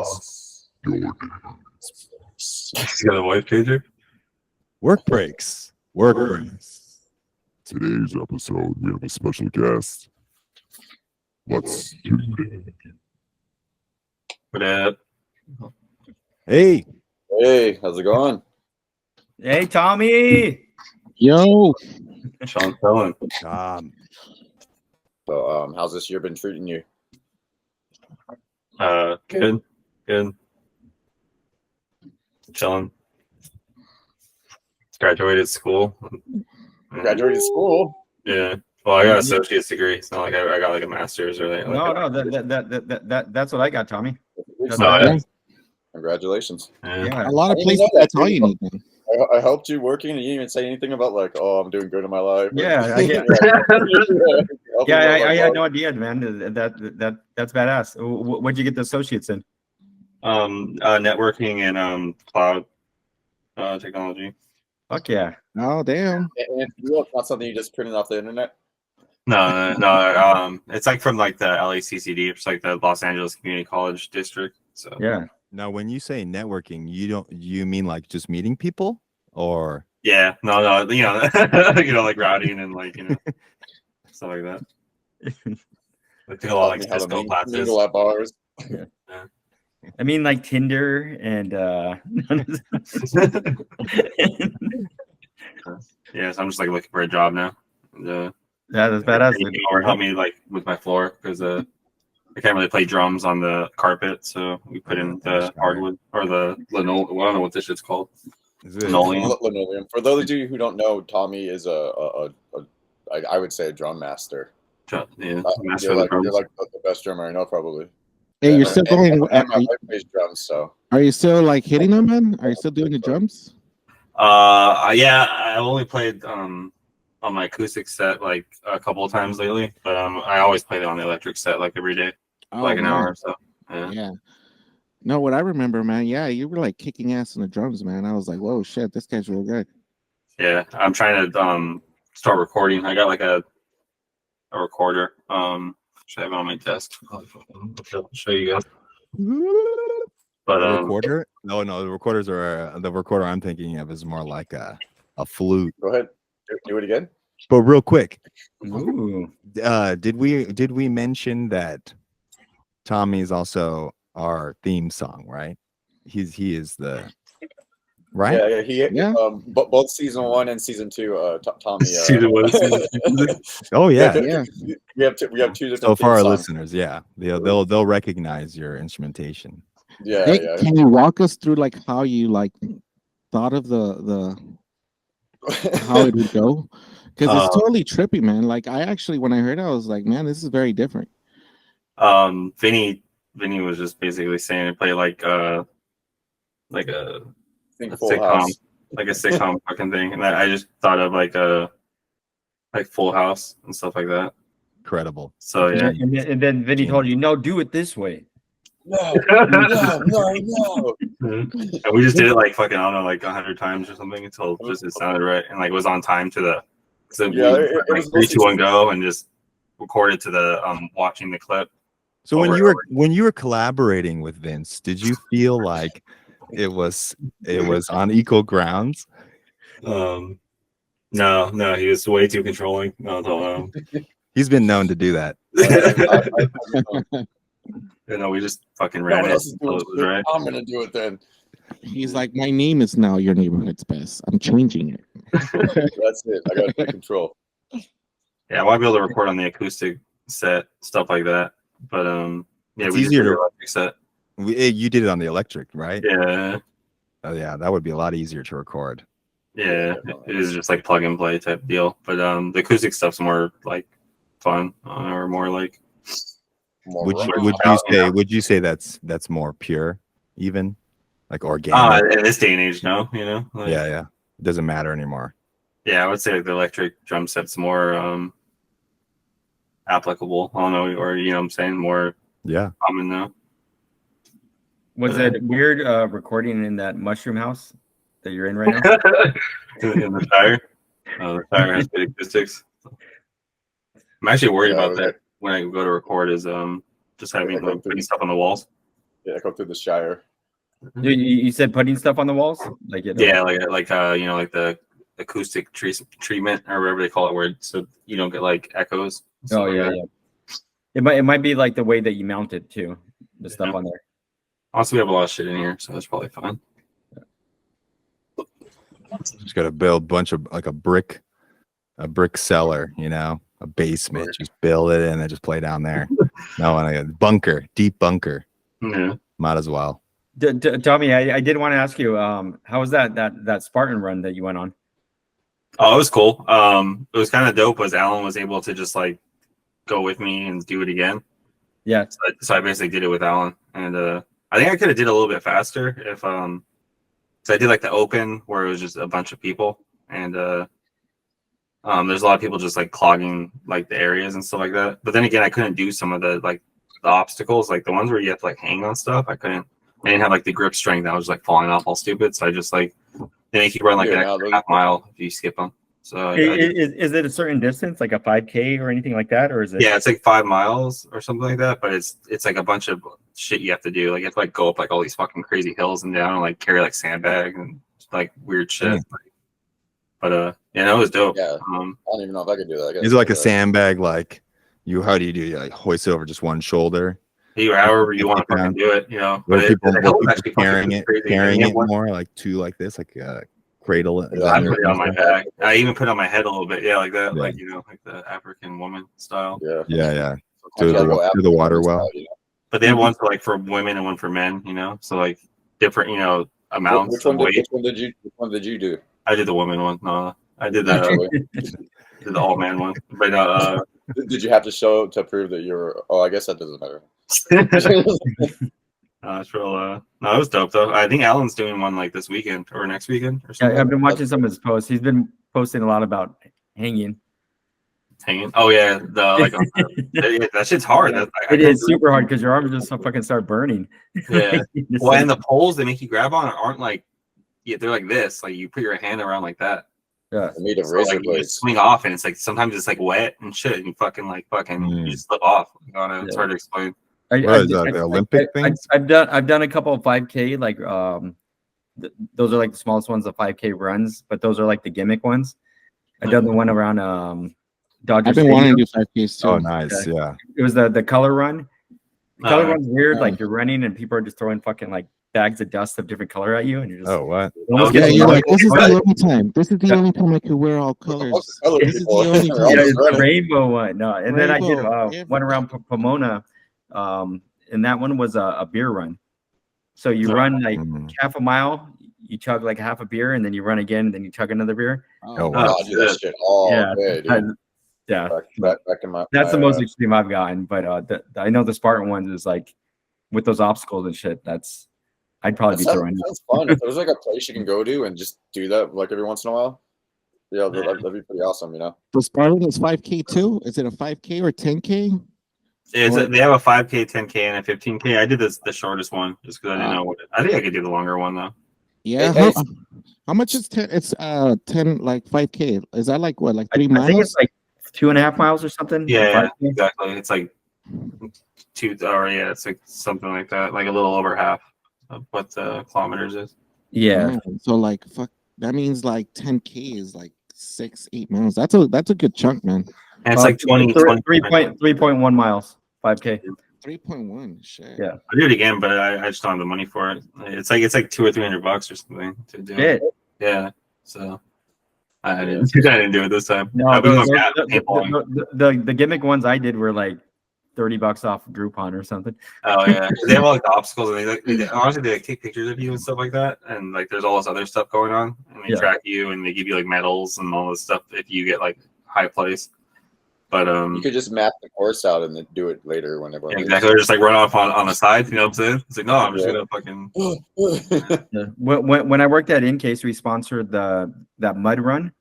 He's got a voice changer. Work breaks. Work breaks. Today's episode, we have a special guest. Let's do it. What up? Hey. Hey, how's it going? Hey, Tommy. Yo. Sean Felon. So, how's this year been treating you? Good. Chilling. Graduated school. Graduated school? Yeah. Well, I got an associate's degree. It's not like I got like a master's or anything. No, that's what I got, Tommy. Congratulations. Yeah. A lot of places that's all you need. Man. I helped you working, and you didn't even say anything about like, oh, I'm doing good in my life. Yeah, I had no idea, man. That's badass. What'd you get the associates in? Networking and cloud technology. Fuck yeah. Oh damn. And it's not something you just printed off the internet. No. It's like from like the LACCD, it's like the Los Angeles Community College District. So yeah. Now, when you say networking, you mean like just meeting people, or? Yeah, no, like routing and like stuff like that. I took a lot of like Cisco classes. Mingle at bars. Yeah. I mean, like Tinder and Yeah, so I'm just like looking for a job now. And, that's badass. Or help me like with my floor because I can't really play drums on the carpet, so we put in the hardwood or the linoleum. I don't know what this shit's called. Linoleum. For those of you who don't know, Tommy is I would say a drum master. Yeah, you're like the best drummer I know, probably. Hey, you're still going. My wife plays drums, so. Are you still like hitting them, man? Are you still doing the drums? Yeah, I've only played on my acoustic set like a couple of times lately, but I always play it on the electric set like every day, like an hour or so. Yeah. No, what I remember, man. Yeah, you were like kicking ass on the drums, man. I was like, whoa, shit, this guy's real good. Yeah, I'm trying to start recording. I got like a recorder. Should I have it on my desk? I'll show you guys. But the recorder? No, the recorders are the recorder I'm thinking of is more like a flute. Go ahead, do it again. But real quick, ooh. Did we mention that Tommy's also our theme song, right? He is the right. Yeah. Both season 1 and season 2. Tommy. Season 1, season 2. Oh yeah. We have two different. So for our songs. listeners, yeah, they'll recognize your instrumentation. Yeah, hey, can you walk us through like how you like thought of the how it would go? Because it's totally trippy, man. Like I actually, when I heard it, I was like, man, this is very different. Vinny was just basically saying to play like a sitcom, like a sitcom fucking thing, and I just thought of like Full House and stuff like that. Incredible. So yeah, and then Vinny told you, no, do it this way. No. And we just did it like fucking, I don't know, like 100 times or something until just it sounded right and like it was on time to the. So it was 3, 2, 1, go, and just recorded to the watching the clip. So when you were collaborating with Vince, did you feel like it was on equal grounds? No, he was way too controlling. No. He's been known to do that. We just fucking ran it. Right. I'm gonna do it then. He's like, my name is now your neighborhood's best. I'm changing it. That's it. I got control. Yeah, I want to be able to record on the acoustic set, stuff like that. But yeah, it's we easier just did to the electric set. You did it on the electric, right? Yeah. Oh yeah, that would be a lot easier to record. Yeah, it is just like plug and play type deal. But the acoustic stuff's more like fun or more like. Would you say that's more pure, even like organic? In this day and age, no, like, yeah, it doesn't matter anymore. Yeah, I would say like the electric drum set's more applicable. I don't know, or what I'm saying, more common now. Was it weird recording in that mushroom house that you're in right now? In the tire. The tire has good acoustics. I'm actually worried about that when I go to record is just having putting stuff on the walls. Yeah, go through the Shire. You said putting stuff on the walls, like Yeah, like you know, like the acoustic treatment or whatever they call it, where so you don't get like echoes. Oh yeah, yeah. It might be like the way that you mount it too, the stuff on there. Also, we have a lot of shit in here, so that's probably fine. Just got to build a bunch of like a brick cellar, you know, a basement. Just build it and then just play down there. No, and a bunker, deep bunker. Yeah. Might as well. Tommy, I did want to ask you, how was that Spartan run that you went on? Oh, it was cool. It was kind of dope. Was Alan was able to just like go with me and do it again. Yeah. So I basically did it with Alan, and I think I could have did a little bit faster if so I did like the open where it was just a bunch of people, and there's a lot of people just like clogging like the areas and stuff like that. But then again, I couldn't do some of the like the obstacles, like the ones where you have to like hang on stuff. I didn't have like the grip strength. I was like falling off all stupid. So I just like they make you run like an extra half mile if you skip them. So is it a certain distance, like a 5K or anything like that, or is it? Yeah, it's like 5 miles or something like that. But it's like a bunch of shit you have to do. Like you have to like go up like all these fucking crazy hills and down and like carry like sandbags and like weird shit. Yeah. But yeah, that was dope. Yeah. I don't even know if I could do that. Is it like a sandbag? Like how do you like hoist it over just one shoulder? However you want to fucking do it, you know. But But people actually carrying it, crazy. carrying it more like two like this, like cradle it. I put it on my back. I even put it on my head a little bit. Yeah, like that. Yeah. Like, you know, like the African woman style. Yeah. Yeah. Sometimes To I'll go after the water them, well. you know? But they have one for like for women and one for men, you know. So like different, you know, amounts Which one of weight. did you do? I did the woman one. No, I did the did the all man one. But Did you have to show to prove that you're? Oh, I guess that doesn't matter. it's real. No, it was dope though. I think Alan's doing one like this weekend or next weekend or something. Yeah, I've been watching some of his posts. He's been posting a lot about hanging. Hanging. Oh yeah, that shit's hard. It is super hard because your arms just fucking start burning. Yeah. Well, and the poles they make you grab on aren't like, yeah, they're like this. Like you put your hand around like that. Yeah. Made of So, razor like, you blades. just swing off, and it's like sometimes it's like wet and shit, and you you just slip off. It's hard to explain. What is that, the Olympic things? I've done a couple of 5K, like those are like the smallest ones, the 5K runs, but those are like the gimmick ones. I've done the one around Dodger I've been Stadium. wanting to do 5Ks too. Oh, nice. Yeah. It was the color run. The color run's weird, yeah. like you're running and people are just throwing fucking like bags of dust of different color at you, and you're just Oh, what? almost Yeah, getting you're like, like, this is the only time. This is the only time I could wear all colors. This is the only yeah, time. it's the rainbow one. No, and then I did Rainbow, one around Pomona, and that one was a beer run. So you run like half a mile, you chug like half a beer, and then you run again, and then you chug another beer. Oh, Wow, wow. I do that shit all day, dude. Yeah, Back in my. that's the most extreme I've gotten. But I know the Spartan ones is like with those obstacles and shit. I'd probably be throwing. That's fun. If there's like a place you can go to and just do that like every once in a while, yeah, that'd be pretty awesome, you know. The Spartan is 5K too. Is it a 5K or 10K? They have a 5K, 10K, and a 15K. I did the shortest one just because I didn't know I think I could do the longer one though. Yeah. Hey, How much is 10? It's 10 like 5K. Is that like what, like 3 miles? I think it's like 2.5 miles or something. Yeah, 5K. exactly. It's like it's like something like that, like a little over half of what the kilometers is. Yeah. So like fuck, that means like 10K is like 6-8 miles. That's a good chunk, man. And it's like 3.1 miles, 5K. 3.1. Shit. Yeah. I'll do it again, but I just don't have the money for it. It's like $200 or $300 or something to do it. Yeah. So I didn't do it this time. No, the gimmick ones I did were like $30 off Groupon or something. Oh yeah, they have all like the obstacles, and they honestly they like take pictures of you and stuff like that, and like there's all this other stuff going on, and they track you and they give you like medals and all this stuff if you get like high place. But you could just map the course out and then do it later whenever. Yeah, exactly. Or just like run off on the side. You know what I'm saying? It's like no, I'm just gonna fucking. Yeah. When I worked at Incase, we sponsored that mud run.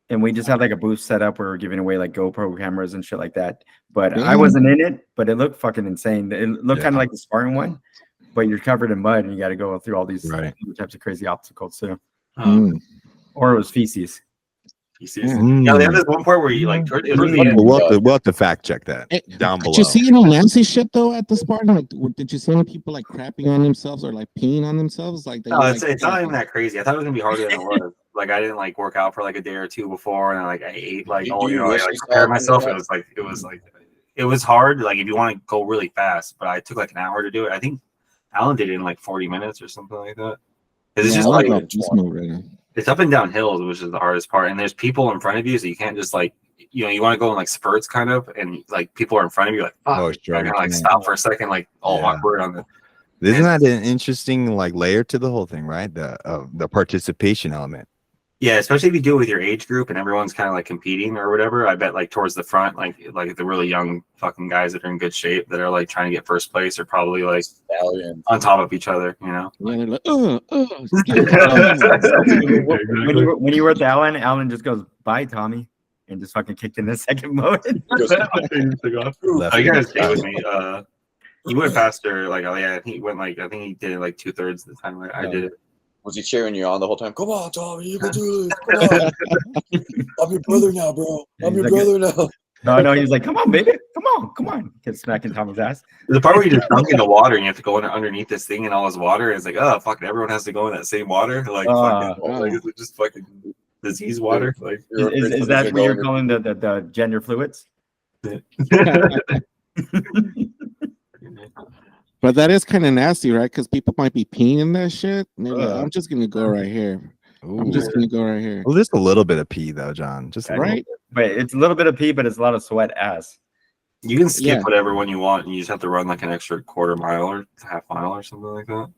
And we just had like a booth set up where we're giving away like GoPro cameras and shit like that. But I wasn't in it, but it looked fucking insane. It looked kind of like the Spartan one, but you're covered in mud and you got to go through all these types of crazy obstacles too. Or it was feces. You see, yeah, they have Mm. this one part where you like, it was really We'll have to fact check that Hey, down Did below. you see any nasty shit though at the Spartan? Like, did you see any people like crapping on themselves or like peeing on themselves? Like, they No, were, it's not even that crazy. I thought it was gonna be harder than it was. Like I didn't like work out for like a day or two before, and like I ate like Do all you you know, I wish like you prepared saw myself. that? It was hard. Like if you want to go really fast, but I took like an hour to do it. I think Alan did it in like 40 minutes or something like that. It's Yeah, just I like like this move right now. it's up and down hills, which is the hardest part. And there's people in front of you, so you can't just like you want to go in like spurts kind of, and like people are in front of you, like fuck, Oh, sure, I gotta like yeah. stop for a second, like all Yeah. awkward on the. Isn't that an interesting like layer to the whole thing, right? The participation element. Yeah, especially if you do it with your age group and everyone's kind of like competing or whatever. I bet like towards the front, like the really young fucking guys that are in good shape that are like trying to get first place are probably like Stallions. on top of each other, you know. Yeah, they're like, When you were with Alan just goes, "Bye, Tommy," and just fucking kicked in the second mode. Left Oh, you guys hand. stay with me. He went faster. Like, oh yeah, he went like I think he did it like 2/3 the time I did it. Was he cheering you on the whole time? Come on, Tommy, you can do this. Come on. I'm your brother now, bro. I'm your brother now. No, he's like, "Come on, baby, come on." Kept smacking Tommy's ass. The part where you just dunk in the water and you have to go underneath this thing and all this water. And it's like, oh fuck, everyone has to go in that same water. Like, like is it just fucking disease water? Like, Is that what you're calling the gender fluids? But that is kind of nasty, right? Because people might be peeing in that shit. And they're like, Uh. I'm just gonna go right here. I'm Ooh. just gonna go right here. Well, just a little bit of pee though, John. Just a little Right? bit. But it's a little bit of pee, but it's a lot of sweat ass. you can skip Yeah. whatever one you want, and you just have to run like an extra quarter mile or half mile or something like that.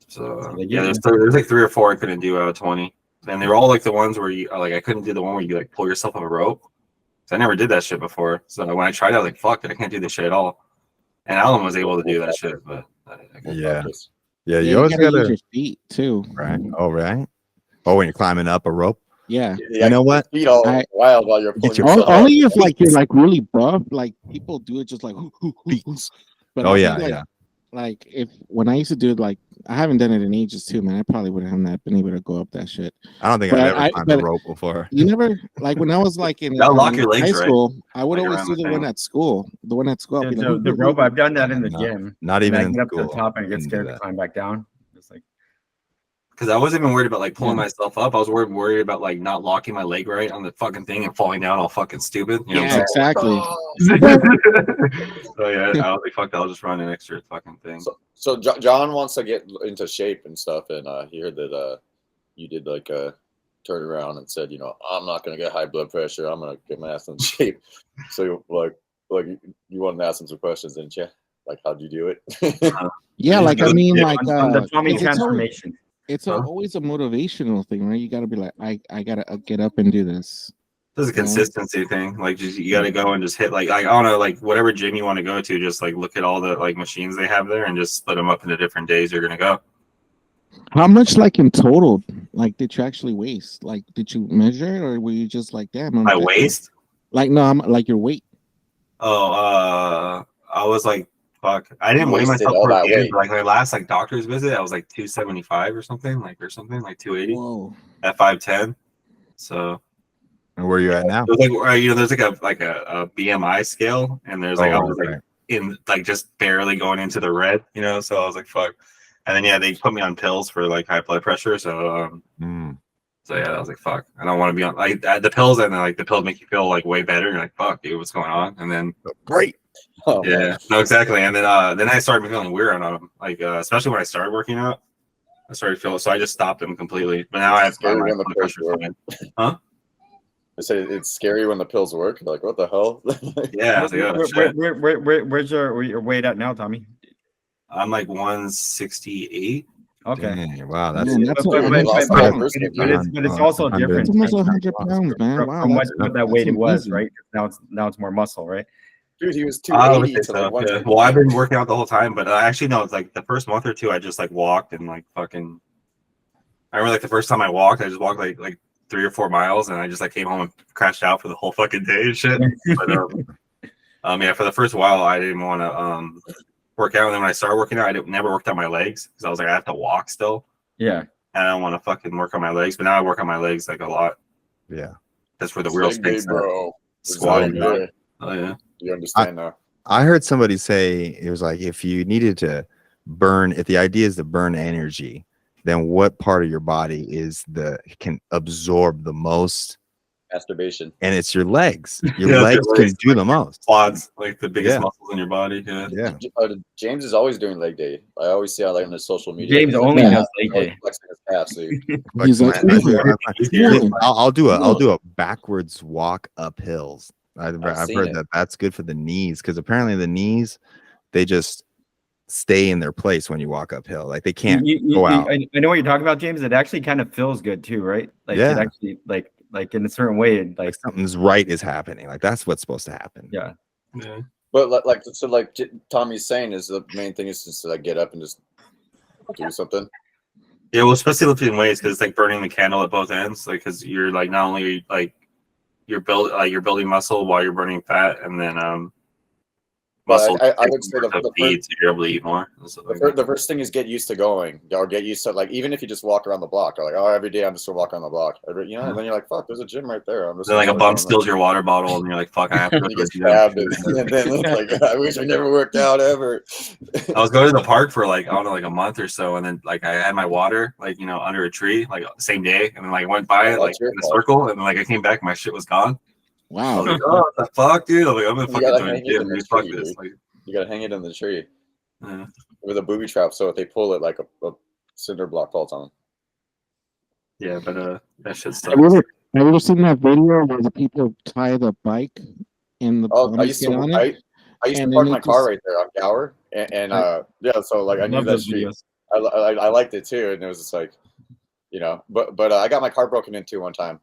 So They yeah, give there's like 3 or 4 I couldn't do out of 20, and they were all like the ones where you like I couldn't do the one where you like pull yourself up a rope. So I never did that shit before. So when I tried it, I was like, fuck it, I can't do this shit at all. And Alan was able to do that shit, but I Yeah. Practice. Yeah, Yeah, you always use gotta your feet too. right. Oh, right. Oh, when you're climbing up a rope. Yeah. You know what? Feet all I- wild while you're pulling Get your- yourself Only up. if like you're like really buff, like people do it just like. But Oh I yeah, think, yeah. Like if when I used to do it, like I haven't done it in ages too, man. I probably would have not been able to go up that shit. I don't think But I've ever I- climbed but- a rope before. You never like when I was like in Gotta lock your legs, high right? school. I would Like always around do the the one thing. at school. The one at school. I'd be like, The rope, I've done that in the No, gym. Not And even I in get up to school. the top and I get Didn't do scared to that. climb back down. It's like, because I wasn't even worried about like pulling Yeah. myself up. I was worried about like not locking my leg right on the fucking thing and falling down all fucking stupid. You know yeah, what exactly. I'm saying? So yeah, I was like, fuck that, I'll just run an extra fucking thing. So John wants to get into shape and stuff, and he heard that you did like a turnaround and said, I'm not gonna get high blood pressure. I'm gonna get my ass in shape. So like you wanted to ask him some questions, didn't you? Like, how'd you do it? Yeah, like I mean, like on the Tommy it's always- transformation. it's Huh? always a motivational thing, right? You got to be like, I gotta get up and do this. This is a consistency thing. Like, just you got to go and just hit like I don't know, like whatever gym you want to go to. Just like look at all the like machines they have there and just split them up into different days you're gonna go. How much, like in total, like did you actually waste? Like, did you measure it, or were you just like, damn, My waist? Like, no, I'm like your weight. Oh, I was like, fuck. I didn't weigh Wasted myself all for that games. weight. Like my last like doctor's visit, I was like 275 or something, like 280 Whoa. at 5'10". So And where you at now? it was like there's like a BMI scale, and there's like I was like right. in like just barely going into the red, So I was like, fuck. And then they put me on pills for like high blood pressure. So so yeah, I was like, fuck. I don't want to be on like the pills, and then like the pills make you feel like way better. You're like, fuck, dude, what's going on? And then Great. Oh, yeah, no, exactly. And then I started feeling weird on them, like especially when I started working out. I started feeling so I just stopped them completely. But now I have Scary my when the blood pills pressure work. fine. Huh? I say it's scary when the pills work. Like, what the hell? Yeah, I was like, oh, shit. Where's your weight at now, Tommy? I'm like 168. Okay. Dang, wow, that's Man, that's But it's also 100. different. It's almost 100 pounds, man. Wow, From what that's that weight it was, amazing. right? Now it's more muscle, right? Dude, he was I would 280 say to like so. 150. Well, I've been working out the whole time, but actually no. It's like the first month or two, I just like walked and like fucking. I remember like the first time I walked, I just walked like 3 or 4 miles, and I just like came home and crashed out for the whole fucking day and shit. But yeah, for the first while, I didn't want to work out, and then when I started working out, I never worked on my legs because I was like, I have to walk still. Yeah. And I don't want to fucking work on my legs, but now I work on my legs like a lot. Yeah. That's where the It's real leg day, stakes are. bro. Squatting. It's leg day. Oh yeah. You understand now? I heard somebody say it was like if you needed to burn, if the idea is to burn energy, then what part of your body can absorb the most? Masturbation. And it's your legs. Your Yeah, it's legs your can legs, do like the most. Quads, like the biggest Yeah. muscles in your body. Yeah. Yeah. James is always doing leg day. I always see on his social media. James he's like, only Yeah. does leg always day. flexing his calves, so He's like, Man, that's "Look, easier. look." I'll do a backwards walk up hills. I've seen heard it. that that's good for the knees because apparently the knees they just stay in their place when you walk uphill. Like they can't go out. I know what you're talking about, James. It actually kind of feels good too, right? Like Yeah. it actually like in a certain way, Like something's right is happening. Like that's what's supposed to happen. yeah. Yeah. But like Tommy's saying is the main thing is just to like get up and just do something. Yeah, well, especially lifting weights because it's like burning the candle at both ends. Like, because you're like not only like you're building muscle while you're burning fat, and then But muscle I would say the feed, so you're able to eat more. And stuff like that. the first thing is get used to going, or get used to like even if you just walk around the block, or like every day I'm just gonna walk around the block, and then you're like fuck, there's a gym right there. I'm just Then like a gonna bum start steals your water bottle, and you're like, "Fuck, I have to go going. to You the get stabbed, and gym." then it's like I wish I never worked out ever. I was going to the park for like I don't know, like a month or so, and then like I had my water like under a tree like the same day, and then like I went by it like That's your in a fault. circle, and then like I came back, and my shit was gone. I Wow. was like, "Oh, what the fuck, dude!" I'm like, "I'm gonna You fucking gotta join hang the it gym, in the dude. Fuck tree, this!" dude. Like, You gotta hang it in the tree yeah. with a booby trap, so if they pull it like a cinder block falls on them. Yeah, but that shit Have you sucks. ever seen that video where the people tie the bike and the Oh, I bums used get to on it? I used to And park then my it car just- right there on Gower, and yeah, so like I knew Love that those street. videos. I liked it too, and it was just like, but I got my car broken into one time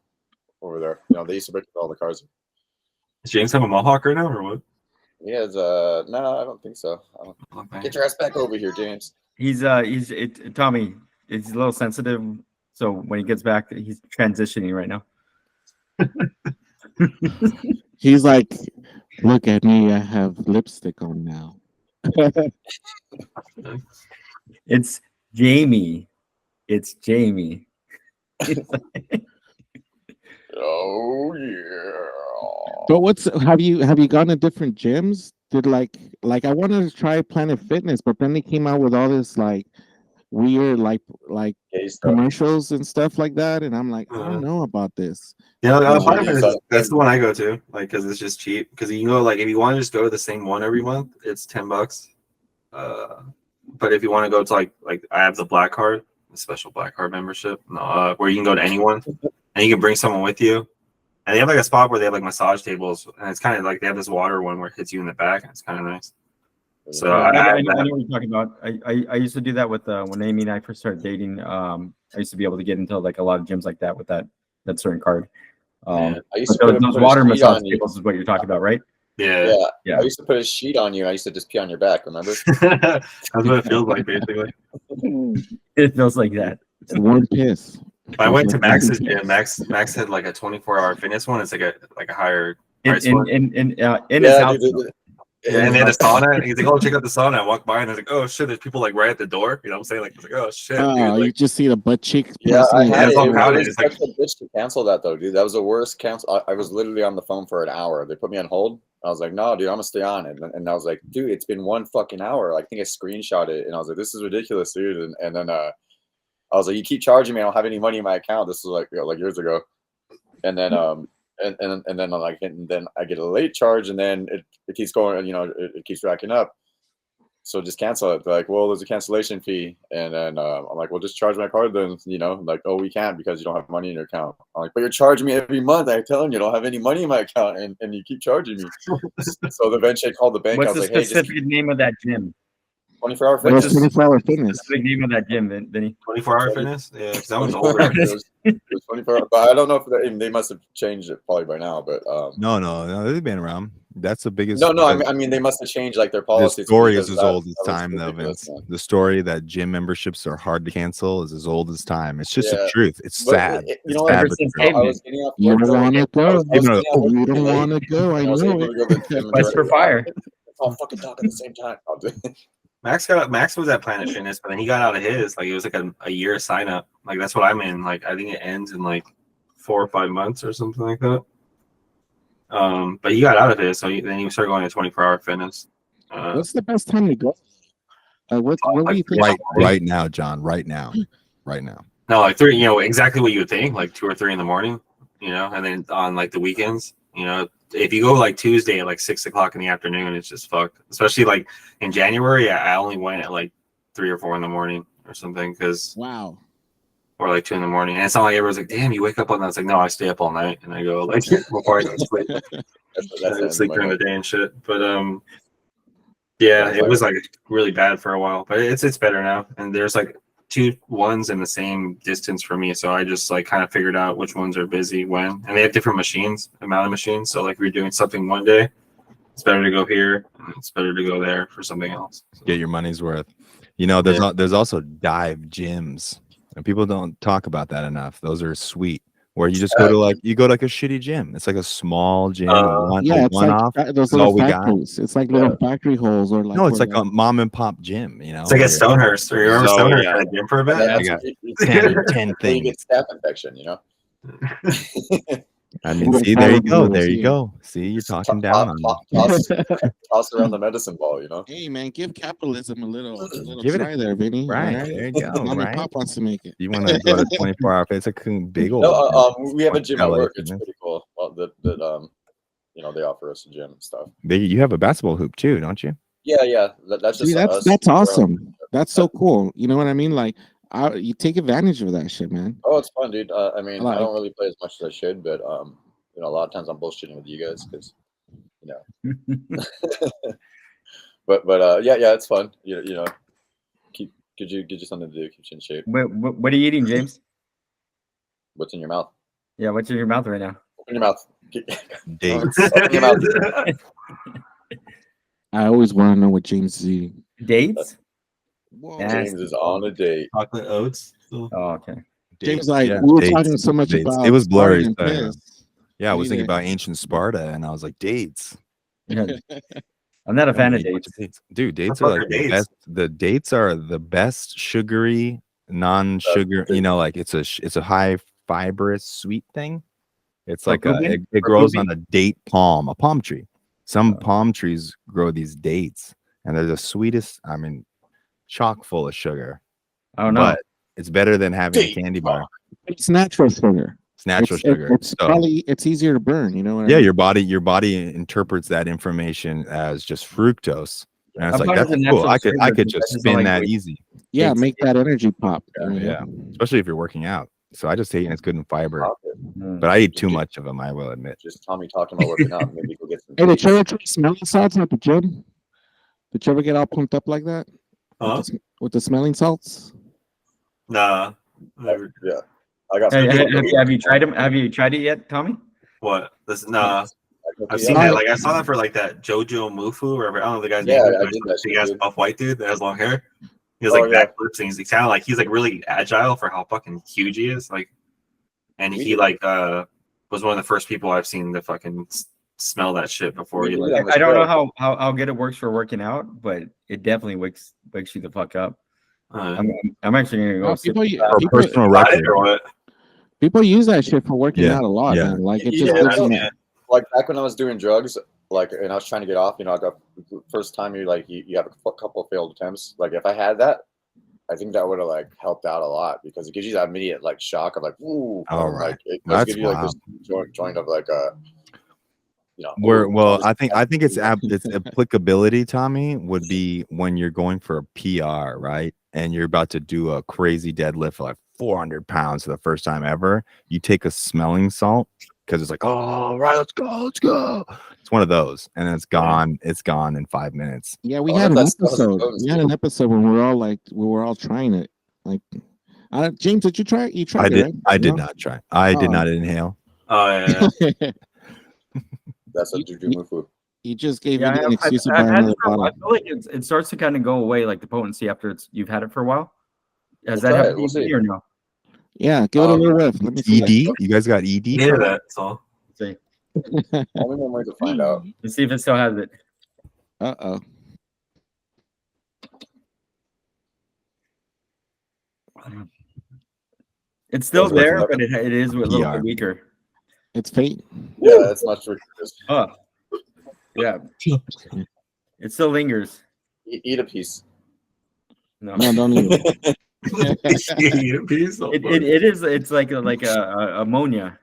over there. They used to break into all the cars. Does James have a mohawk right now, or what? He has no, I don't think so. Okay. Get your ass back over here, James. Tommy. He's a little sensitive, so when he gets back, he's transitioning right now. He's like, look at me, I have lipstick on now. It's Jamie. It's Jamie. Oh yeah. But have you gone to different gyms? Did like I wanted to try Planet Fitness, but then they came out with all this like weird like Gay stuff. commercials and stuff like that, and I'm like, I don't know about this. Yeah, Yeah, Planet he's Fitness, like- that's the one I go to, like, because it's just cheap. Because you can go, like, if you want to just go to the same one every month, it's $10. But if you want to go to like I have the black card, the special black card membership, where you can go to anyone and you can bring someone with you. And they have like a spot where they have like massage tables, and it's kind of like they have this water one where it hits you in the back, and it's kind of nice. So I know I what you're talking about. I used to do that with when Amy and I first started dating. I used to be able to get into like a lot of gyms like that with that certain card. I used to But put those a water sheet massage on you. tables is what you're talking about, right? yeah, Yeah. I used to put a sheet on you. And I used to just pee on your back. Remember? that's what it feels like basically. It feels like that. It's one piss. I went to Max's gym. Max had like a 24-hour fitness one. It's like a higher price one. In his house. And they had a sauna. And he's like, "Oh, check out the sauna." I walked by and I was like, "Oh shit!" There's people like right at the door. You know what I'm saying? Like, it's like, "Oh shit, dude!" Oh, you Like, just see the butt cheek. Yeah, I passing had it's it. all It crowded. was It's like- such a bitch to cancel that though, dude. That was the worst cancel. I was literally on the phone for an hour. They put me on hold. I was like, "No, dude, I'm gonna stay on it." And I was like, "Dude, it's been one fucking hour." I think I screenshot it, and I was like, "This is ridiculous, dude." And then I was like, "You keep charging me. I don't have any money in my account." This was like years ago. And then and then I get a late charge, and then it keeps going. It keeps racking up. So just cancel it. They're like, well, there's a cancellation fee, and then I'm like, well, just charge my card then. Like, oh, we can't because you don't have money in your account. I'm like, but you're charging me every month. I'm telling you, I don't have any money in my account, and you keep charging me. So eventually I called the bank. What's I was the like, hey, just specific name of that gym? 24-hour What's fitness. 24-hour fitness? Specific name of that gym, Vinny. 24-hour fitness. Yeah, because that one's 24 older. hours. It was 24 hours. But I don't know if they must have changed it probably by now. But No, they've been around. That's the biggest. no, I mean they must have changed like their the policies. story is because as old as that was time, though, ridiculous, Vince. man. The story that gym memberships are hard to cancel is as old as time. It's just Yeah. the truth. It's But sad. you It's know sad, ever but since true. Hey, I was getting off You work don't early. want to I go. was getting off work You pretty don't late. want to go. I I was know able it. to go to the gym Quest for directly. Fire. Let's all fucking talk at the same time. Max was at Planet Fitness, but then he got out of his. Like, it was like a year sign up. Like, that's what I'm in. Like, I think it ends in like 4 or 5 months or something like that. But he got out of it, so then he started going to 24-hour fitness. What's the best time to go? What do you think? Right now, John. Right now. No, like 3. You know exactly what you would think, like 2 or 3 in the morning. You know, and then on like the weekends, you know, if you go like Tuesday at like 6 o'clock in the afternoon, it's just fucked. Especially like in January, I only went at like 3 or 4 in the morning or something, Wow. or like 2 in the morning. And it's not like everyone's like, "Damn, you wake up on that." It's like, no, I stay up all night and I go like before I go to sleep. I sleep during the day and shit. But yeah, it was like really bad for a while, but it's better now. And there's like 2 ones in the same distance for me, so I just like kind of figured out which ones are busy when, and they have different amount of machines. So like if you're doing something one day, it's better to go here, and it's better to go there for something else. So, Get your money's worth. You know, there's also dive gyms, and people don't talk about that enough. Those are sweet. Where you just go to like a shitty gym. It's like a small gym, it's one like off. those little factories. It's like little factory holes, or like no, it's like a mom and pop gym. You know, it's like at Stonehurst. You remember Stonehurst had a gym for a bit? I got 10 things. You get staph infection, you know. I mean, see, there you go. See, you're talking down on me. Toss around the medicine ball, you know. Hey man, give capitalism a little Give it try there, Vinny. Right, there you go. Mom and Right, Pop wants to make it. you want to go to 24-hour? It's a big old. No, we have a gym at LA work. It's fitness. pretty cool. That you know, they offer us a gym and stuff. You have a basketball hoop too, don't you? Yeah. That's just See, us. that's awesome. That's so cool. You know what I mean? Like, you take advantage of that shit, man. Oh, it's fun, dude. I mean, Like- I don't really play as much as I should, but you know, a lot of times I'm bullshitting with you guys because, you know. but yeah, it's fun. You know, get you something to do, keep you in shape. What are you eating, James? What's in your mouth? Yeah, what's in your mouth right now? Open your mouth. Dates. Open your mouth. I always want to know what James is eating. Dates? Whoa. James is on a date. Chocolate oats. Oh, okay. James, like, Yeah, we were dates, talking so much dates. about. It was blurry. Spartan and piss. Yeah, I was We thinking need to- about ancient Sparta, and I was like, dates. Yeah. I'm not a fan of dates. Dude, dates What are the like fuck are the dates? best. The dates are the best sugary, non-sugar. You know, like it's a high fibrous sweet thing. It's like pooping? it For grows pooping? on a date palm, a palm tree. Some palm trees grow these dates, and they're the sweetest. I mean, chock full of sugar. I don't know. But it's better than having a candy bar. It's natural sugar. It's natural sugar. It's probably easier to burn. You know what I Yeah, mean? your body interprets that information as just fructose, and it's I like thought it was that's a cool. natural I sugar could because just it's spin like that we- easy. Yeah, It's- make that energy pop. Yeah, especially if you're working out. So I just take it. It's good in fiber, Mm. but I eat too much of them. I will admit. Just Tommy talking about working out. Maybe go get some. Hey, did dates. you ever try smelling salts at the gym? Did you ever get all pumped up like that? Huh? With the smelling salts? Nah. Never. Yeah, I got. Hey, some have you tried them? Have you tried it yet, Tommy? What? Nah. I've Yeah, seen that. Like I saw that for like that Jojo Mufu, or I don't know the guy's Yeah, name. I did that Big shit, ass dude. buff white dude that has long hair. He was Oh, like yeah. backflips, and he's kind of like he's like really agile for how fucking huge he is. Like, and he like was one of the first people I've seen to fucking smell that shit before. He like, I don't know how good it works for working out, but it definitely wakes you the fuck up. I'm actually gonna go. No, sit- personal buy it record. or what? People use that shit for working Yeah, out a lot, yeah. man. Like it Yeah, just yeah, gives them yeah. like back when I was doing drugs, like, and I was trying to get off, you know, I got first time you have a couple of failed attempts. Like if I had that, I think that would have like helped out a lot because it gives you that immediate like shock of like, ooh, All and, right. like it does That's give you like this joint of like you know. I think its applicability, Tommy, would be when you're going for a PR, right? And you're about to do a crazy deadlift for like 400 pounds for the first time ever. You take a smelling salt because it's like, oh, right, let's go. It's one of those, and then it's gone. It's gone in 5 minutes. Yeah, we Oh, had an that's episode. We had an episode when we were all trying it. Like, James, did you try it? You tried I it, did. right? I did No? not try. I did Oh. not inhale. Oh yeah. That's a juju mufu. You just gave Yeah, me an excuse to I've buy had another it for a while. bottle. I feel like it starts to kind of go away, like the potency after you've had it for a while. Has We'll that try happened it. We'll to you see. or no? Yeah, give it a little riff. Let me see. ED? You guys got ED? Hear that? So See. Only one way to find out. Let's see if it still has it. Uh-oh. It's still Those there, were- but it is a little PR. bit weaker. It's fate. Yeah, it's much ridiculous. Oh, yeah. It still lingers. Eat a piece. No, No, don't eat it. Eat a piece. Oh, fuck. it is. It's like a ammonia.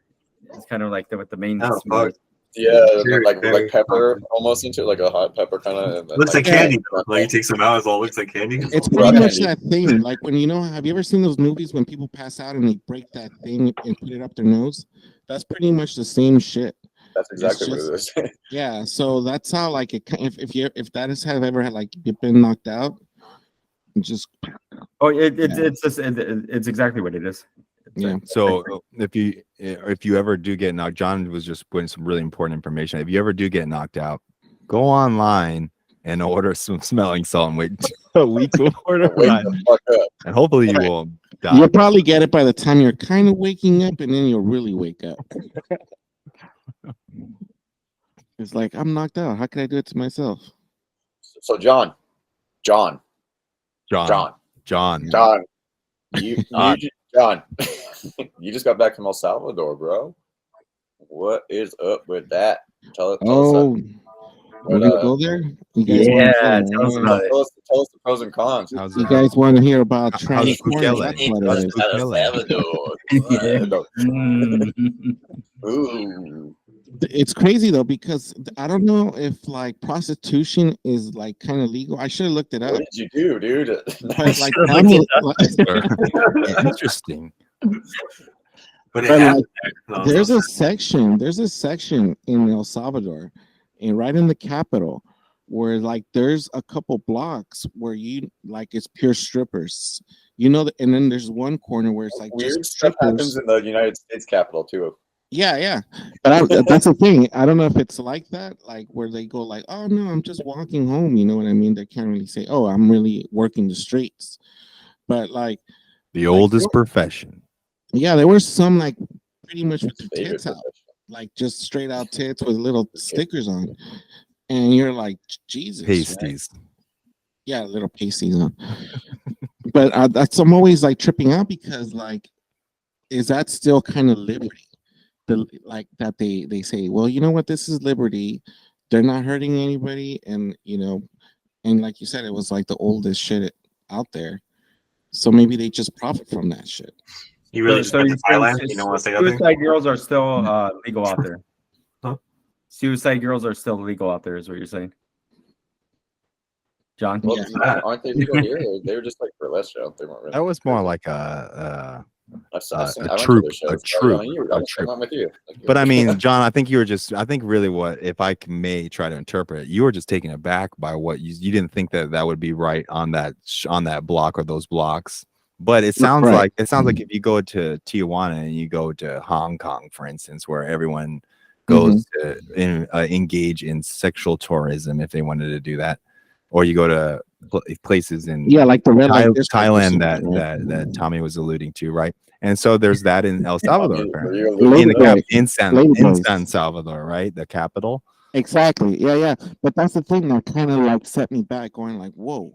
It's kind of like the main. Oh, smell. fuck. Yeah, Very, like very pepper almost into it, like a hot pepper kind of. Looks like candy. Like you take some out, it all looks like candy. It's Rock pretty much candy. that thing. Like when have you ever seen those movies when people pass out and they break that thing and put it up their nose? That's pretty much the same shit. That's exactly what it is. Yeah, so that's how like it. If that is have ever had like you've been knocked out, just Oh, it's exactly what it is. yeah. So if you ever do get knocked, John was just putting some really important information. If you ever do get knocked out, go online and order some smelling salt and wait a week before to Wake run. the fuck up. And hopefully you won't die. You'll probably get it by the time you're kind of waking up, and then you'll really wake up. It's like I'm knocked out. How can I do it to myself? So John, John. John, you just got back from El Salvador, bro. What is up with that? Tell us. Oh, we're gonna But, go there. You guys Yeah, wanna go? tell us about it. tell us the pros and cons. How's You it? guys want to hear about How's tranny corner? Bukele? That's what How's it is. Bukele? Yeah. No. Mm. Ooh. It's crazy though because I don't know if like prostitution is like kind of legal. I should have looked it up. What did you do, dude? But like, Interesting. But it But, happened like, there. No, there's no. a section in El Salvador, and right in the capital, where like there's a couple blocks where you like it's pure strippers. You know, and then there's one corner where it's like Weird just stuff happens strippers. in the United States Capitol too. Yeah. But that's the thing. I don't know if it's like that, like where they go like, oh no, I'm just walking home. You know what I mean? They can't really say, oh, I'm really working the streets. But like The oldest profession. yeah, there were some like pretty much with their Favorite tits out, profession. like just straight out tits with little stickers on, and you're like, Jesus, right? Pasties. Yeah, little pasties on. But I'm always like tripping out because like, is that still kind of liberty? Like that they say, well, you know what, this is liberty. They're not hurting anybody, and you know, and like you said, it was like the oldest shit out there. So maybe they just profit from that shit. You really just went to you're Thailand? saying You don't want to say nothing? suicide girls are still legal out there. Huh? Suicide girls are still legal out there, is what you're saying, John? Well, Yeah. aren't they legal here? They were just like burlesque show. They weren't really. That was more like a I went to troop, their shows. a troop, I a went troop. with you. But I mean, John, I think really what, if I may try to interpret it, you were just taken aback by what you didn't think that would be right on that block or those blocks. But it sounds Right. like if you go to Tijuana and you go to Hong Kong, for instance, where everyone goes to engage in sexual tourism if they wanted to do that, or you go to places in Like the red light district or Thailand something, right? that Tommy was alluding to, right? And so there's that in El Salvador, apparently. In San Salvador, right? The capital. Exactly. Yeah. But that's the thing that kind of like set me back, going like, whoa,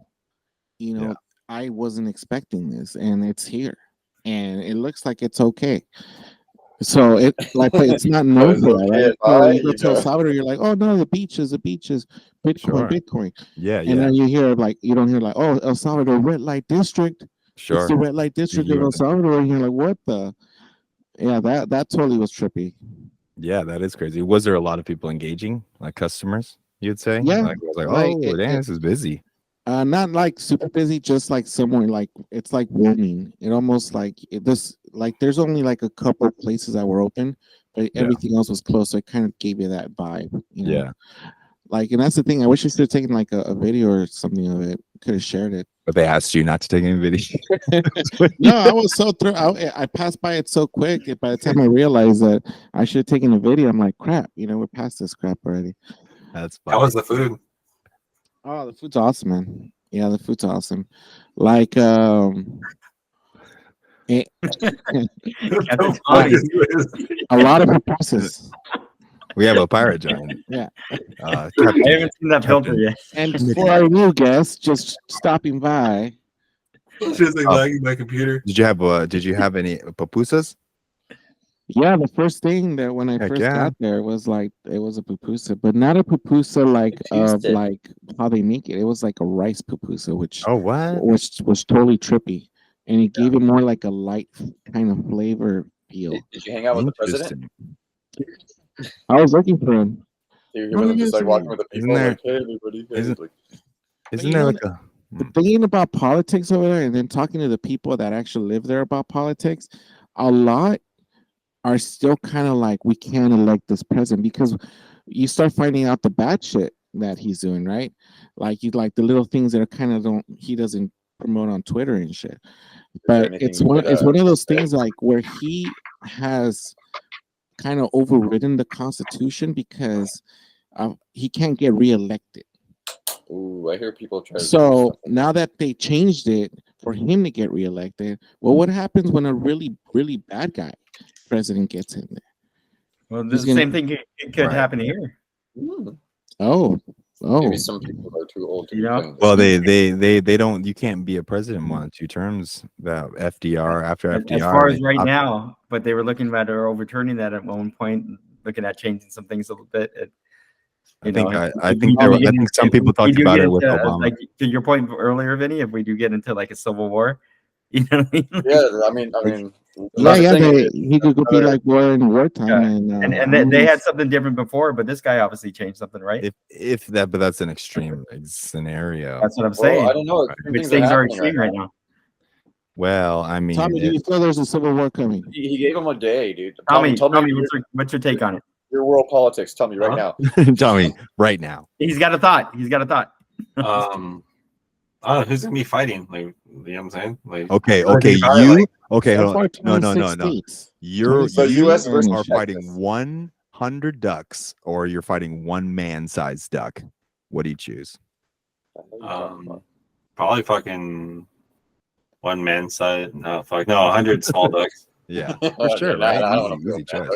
you know, Yeah. I wasn't expecting this, and it's here, and it looks like it's okay. So it like it's not known for that, right? So you go to El Salvador, you're like, oh no, the beaches, Bitcoin, Sure. Bitcoin. Yeah. And then you hear like, you don't hear like, oh, El Salvador red light district. Sure. It's the red light district of El Salvador, and you're like, what the? Yeah, that totally was trippy. Yeah, that is crazy. Was there a lot of people engaging, like customers? You'd say, Yeah. Like, it was like, Like, oh, damn, this is busy. Not like super busy, just like somewhere like it's like roaming. It almost like there's only like a couple of places that were open, but everything else was closed. So it kind of gave you that vibe, you know? Yeah. Like, and that's the thing. I wish I should have taken like a video or something of it. Could have shared it. But they asked you not to take any video. No, I was so through. I passed by it so quick. By the time I realized that I should have taken a video, I'm like, crap. You know, we're past this crap already. That's fine. How was the food? Oh, the food's awesome, man. Yeah, the food's awesome. Like, it, That's What fine. is this? a lot of it process. We have a pirate giant. Yeah. I haven't seen that filter yet. And for our new guests just stopping by, Just like Oh. lagging my computer. Did you have any pupusas? Yeah, the first thing that when I Heck first yeah. got there was like it was a pupusa, but not a pupusa like of Pupusa. like how they make it. It was like a rice pupusa, which Oh what? was totally trippy, and it gave it more like a light kind of flavor feel. Did you hang out with the president? Interesting. I was looking for him. He wasn't just like walking with the Isn't people there- like, hey, everybody. Hey. isn't- Like, Isn't you there know, like a The thinking about politics over there, and then talking to the people that actually live there about politics, a lot are still kind of like, we can't elect this president, because you start finding out the bad shit that he's doing, right? Like you like the little things that are kind of he doesn't promote on Twitter and shit. But anything it's you one could, it's one of those say? things like where he has kind of overridden the Constitution because he can't get reelected. Ooh, I hear people try to do So stuff. now that they changed it for him to get reelected, well, what happens when a really, really bad guy president gets in there? Well, He's the gonna- same thing could Right. happen here. Oh, Maybe some people are too old to be Yeah. playing this. well they don't, you can't be a president more than 2 terms. That FDR after FDR. As far as they right stopped- now, but they were looking at or overturning that at one point, looking at changing some things a little bit. I think some if people we talked do about get it with into, Obama. Like to your point earlier, Vinny, if we do get into like a civil war, you know what I mean? Yeah, I mean, he could go be like war in wartime, Yeah. And they had something different before, but this guy obviously changed something, right? If that, but that's an extreme scenario. That's what I'm saying. Well, I don't know. Which things are extreme right now. Well, I mean, Tommy, do you feel there's a civil war coming? He gave him a day, dude. Tommy, tell me what's your take on it? your world politics. Tell me right now. Tommy, right now. He's got a thought. I don't know who's gonna be fighting. Like, you know what I'm saying? Like, Okay, What do you you think about it? okay, So hold far, on. No. 26 states. You're So you US versus are Texas. fighting 100 ducks, or you're fighting one man-sized duck. What do you choose? probably fucking one man side. No, fuck no, 100 small ducks. Yeah, for sure, Nah, right? I don't Easy, know. easy choice.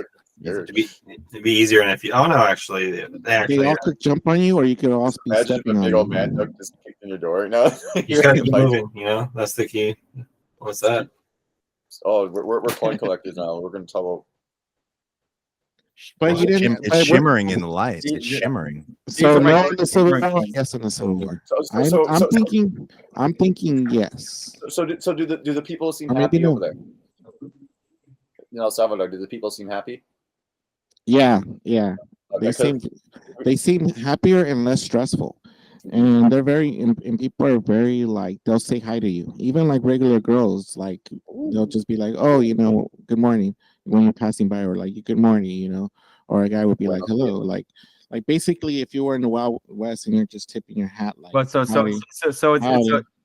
It'd be easier, and if you, oh no, actually, they They actually, all could jump on you, or you could also be Imagine if a stepping big on old man you. duck just kicked in your door. No, you just gotta keep moving. You know, that's the key. What's that? Oh, we're coin collectors now. We're gonna talk about. But you didn't. It's but what- shimmering in the light. It's Yeah. shimmering. So These are no my- in the Civil my- War. Yes, in the Civil War. So I'm thinking yes. do the people seem Or maybe happy no. over there? You know, El Salvador. Do the people seem happy? Yeah. Okay, They seem happier and less stressful, and they're very and people are very like they'll say hi to you, even like regular girls. Like they'll just be like, oh, good morning when you're passing by, or like good morning, or a guy would be like, hello, like basically if you were in the Wild West and you're just tipping your hat like. But so howdy.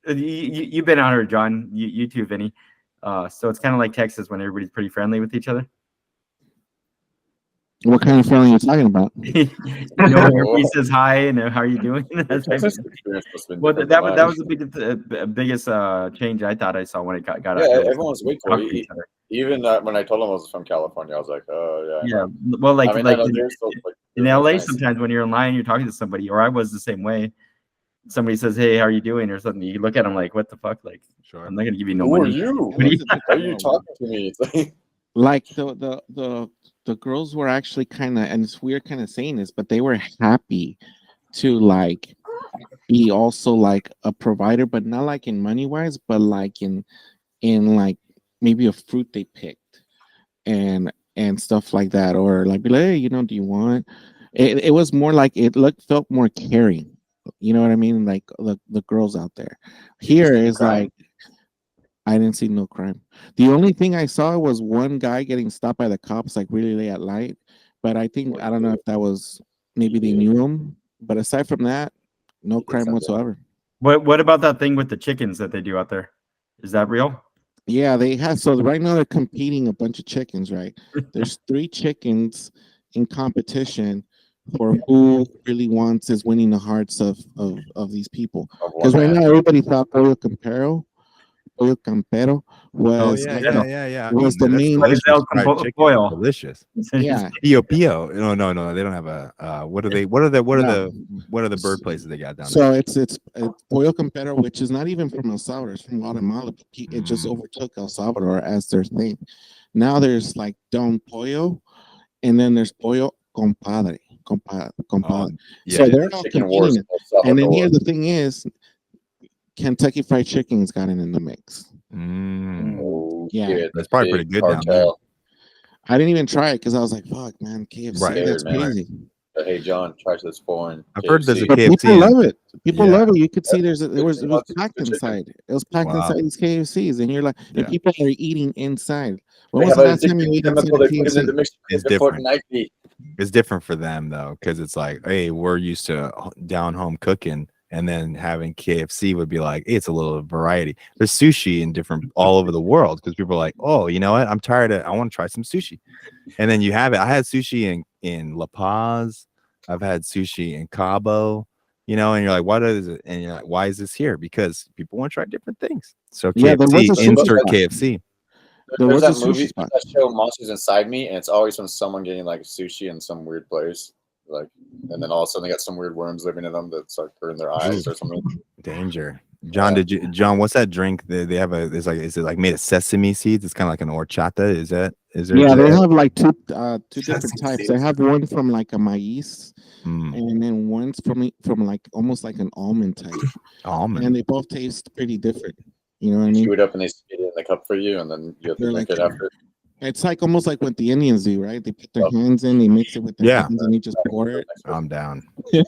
you've been on her, John. You too, Vinny. So it's kind of like Texas when everybody's pretty friendly with each other. What kind of feeling are you talking about? Everybody says hi and how are you doing? That's Texas experience must have been well, different that than was the biggest change I thought I saw when it got out. Yeah, there was everyone was way cool. talk to each other. Even when I told him I was from California, I was like, oh yeah. Yeah, well, like I mean, like I know they're still, like, in they're LA, nice. sometimes when you're in line, you're talking to somebody, or I was the same way. Somebody says, "Hey, how are you doing?" or something. You look at them like, "What the fuck?" Like, Sure. I'm not gonna give you no Who are money. you? What are you- Why are you talking to me? It's like, Like the girls were actually kind of, and it's weird kind of saying this, but they were happy to like be also like a provider, but not like in money wise, but like in like maybe a fruit they picked and stuff like that, or like be like, hey, do you want? It was more like felt more caring. You know what I mean? Like the girls out there. Here is like I didn't see no crime. The only thing I saw was one guy getting stopped by the cops like really late at night. But I don't know if that was maybe they knew him. But aside from that, no crime whatsoever. What about that thing with the chickens that they do out there? Is that real? Yeah, they have. So right now they're competing a bunch of chickens, right? There's 3 chickens in competition for who really is winning the hearts of these people. Because right now everybody thought Pollo Campero, Pollo Campero was yeah, like yeah, a- yeah, yeah. was the That's main- delicious. Del Fried con chicken, pollo. delicious. yeah. Pio Pio. No. They don't have a. What are they? What are the? What are No. the bird places they got down So it's Pollo Campero, which is not even from El Salvador, it's from Guatemala. But it just Mm. overtook El Salvador as their thing. Now there's like Don Pollo, and then there's Pollo Compadre. there? Compadre. Yeah. So they're all Chicken wars. competing. And then here the thing is, Kentucky Fried Chicken's got it in the mix. Mm. Oh, Yeah. shit, That's the probably big pretty good down there. cartel. I didn't even try it because I was like, "Fuck, man, KFC, Right. that's Scared, man. crazy." But hey, John, try this foreign. I've heard there's a KFC. But KFC. people love it. People Yeah. love it. You could see it was Good packed chicken. inside. It was packed Wow. inside these KFCs, and you're like, Yeah. and people are eating inside. When They was have the a last time you addictive ate inside chemical a they put in the KFC? mix It's for different. Fortnite. It's different for them though, because it's like, hey, we're used to down home cooking, and then having KFC would be like, hey, it's a little variety. There's sushi in different all over the world because people are like, oh, you know what? I'm tired of. I want to try some sushi, and then you have it. I had sushi in La Paz. I've had sushi in Cabo. You know, and you're like, what is it? And you're like, why is this here? Because people want to try different things. So Yeah, there was KFC, a sushi insert spot. KFC. There There's was that a movie, sushi spot. that show Monsters Inside Me, and it's always from someone getting like sushi in some weird place, like, and then all of a sudden they got some weird worms living in them that start hurting their eyes or something. Danger. John, Yeah. John, what's that drink? They have is it like made of sesame seeds? It's kind of like an horchata. Is there? Yeah, they have like two different Sesame types. seeds. They have one from like a maize, Mm, and then one's from like almost like an almond type, almond. and they both taste pretty different. You know what I You mean? chew it up and they spit it in the cup for you, and then you have to They're drink like- it after. It's like almost like what the Indians do, right? They put their hands in, they mix it with their Yeah. hands, and they just pour it. I'm down. They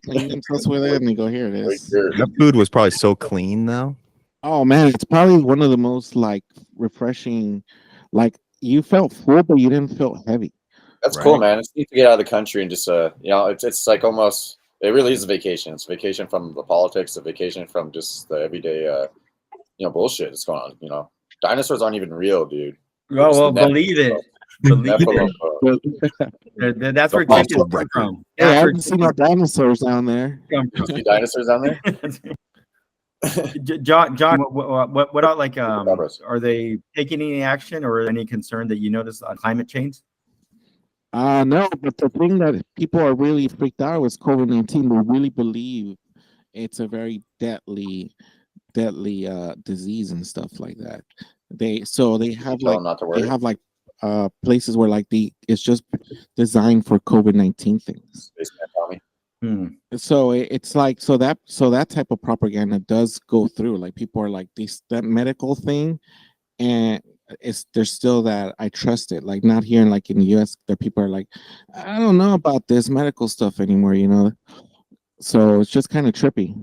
clean themselves with it, and they go, "Here it Right is." here. That food was probably so clean though. Oh man, it's probably one of the most like refreshing. Like you felt full, but you didn't feel heavy. That's Right. cool, man. It's neat to get out of the country and just it's like almost, it really is a vacation. It's a vacation from the politics, a vacation from just the everyday bullshit that's going on. Dinosaurs aren't even real, dude. Well, believe it. Believe Nephilim, it. That's where Fossil chickens come record. from. Hey, I That's where haven't seen no dinosaurs down there. chickens come see dinosaurs down there? from. John, what about like Chupacabras. are they taking any action or any concern that you notice on climate change? No, but the thing that people are really freaked out with COVID-19, they really believe it's a very deadly disease and stuff like that. They have Tell them not to worry. Places where like it's just designed for COVID-19 things. Spaceman Tommy. So it's like that type of propaganda does go through. Like people are like that medical thing, and there's still that I trust it. Like not here in in the US, that people are like, I don't know about this medical stuff anymore, So it's just kind of trippy.